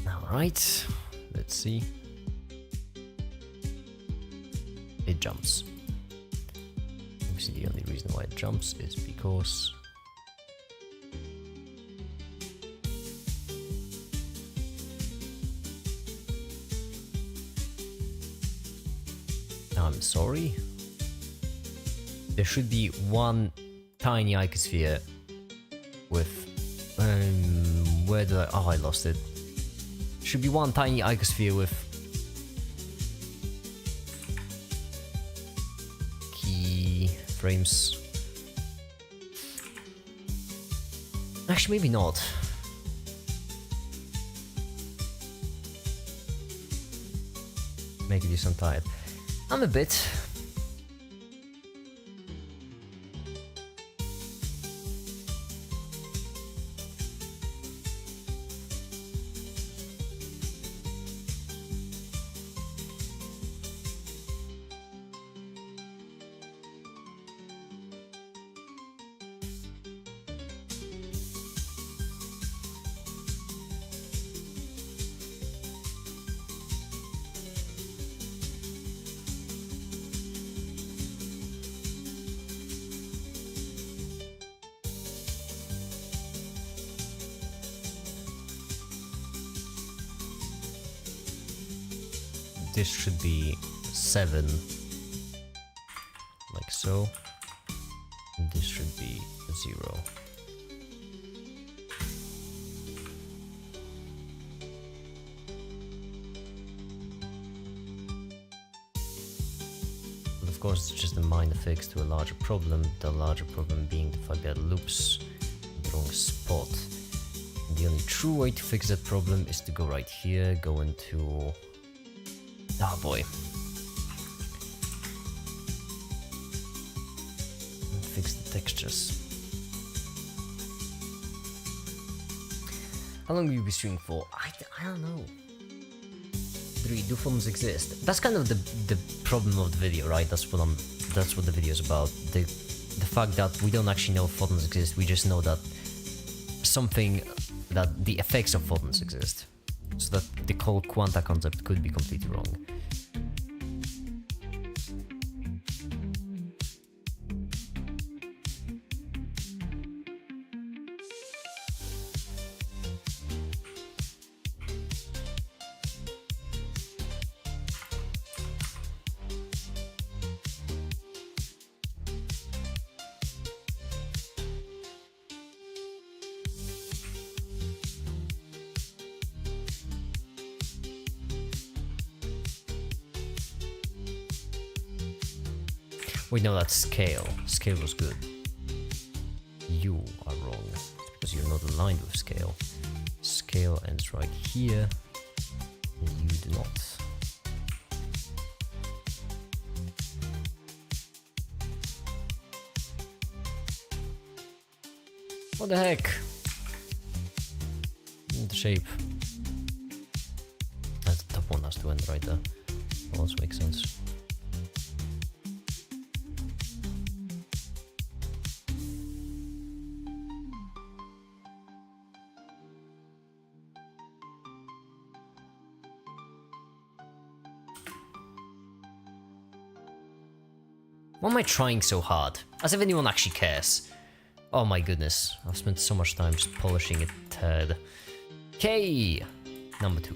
Alright, let's see. It jumps. Obviously the only reason why it jumps is because I'm sorry. There should be one tiny icosphere with where did I lost it. Should be one tiny icosphere with keyframes. Actually, maybe not. Make it use untied. I'm a bit. This should be 7, like so, and this should be 0. And of course, it's just a minor fix to a larger problem, the larger problem being the fact that it loops in the wrong spot. And the only true way to fix that problem is to go right here, go into... Oh boy. And fix the textures. How long will you be streaming for? I don't know. 3. Do phones exist? That's kind of the problem of the video, right? That's what the video is about. The fact that we don't actually know if photons exist. We just know that the effects of photons exist. So that the whole quanta concept could be completely wrong. We know that scale. Scale was good. You are wrong, because you're not aligned with scale. Scale ends right here, and you do not. What the heck? The shape. That's the top one has to end right there. That also makes sense. Why am I trying so hard? As if anyone actually cares. Oh my goodness, I've spent so much time just polishing it turd. Okay, number 2.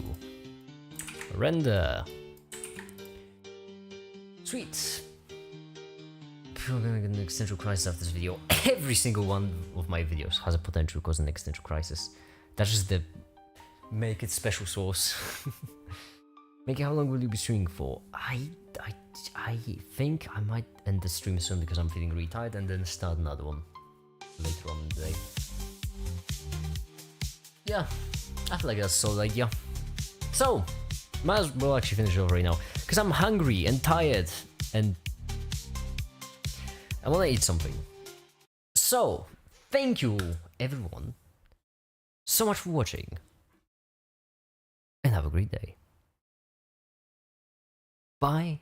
Render. Sweet. if you're gonna get an existential crisis after this video, every single one of my videos has a potential to cause an existential crisis. That's just the make it special sauce. Mickey, how long will you be streaming for? I think I might end the stream soon because I'm feeling really tired, and then start another one later on in the day. Yeah, I feel like that's a solid idea. So, might as well actually finish it off right now, because I'm hungry and tired, and I want to eat something. So, thank you everyone so much for watching, and have a great day. Bye.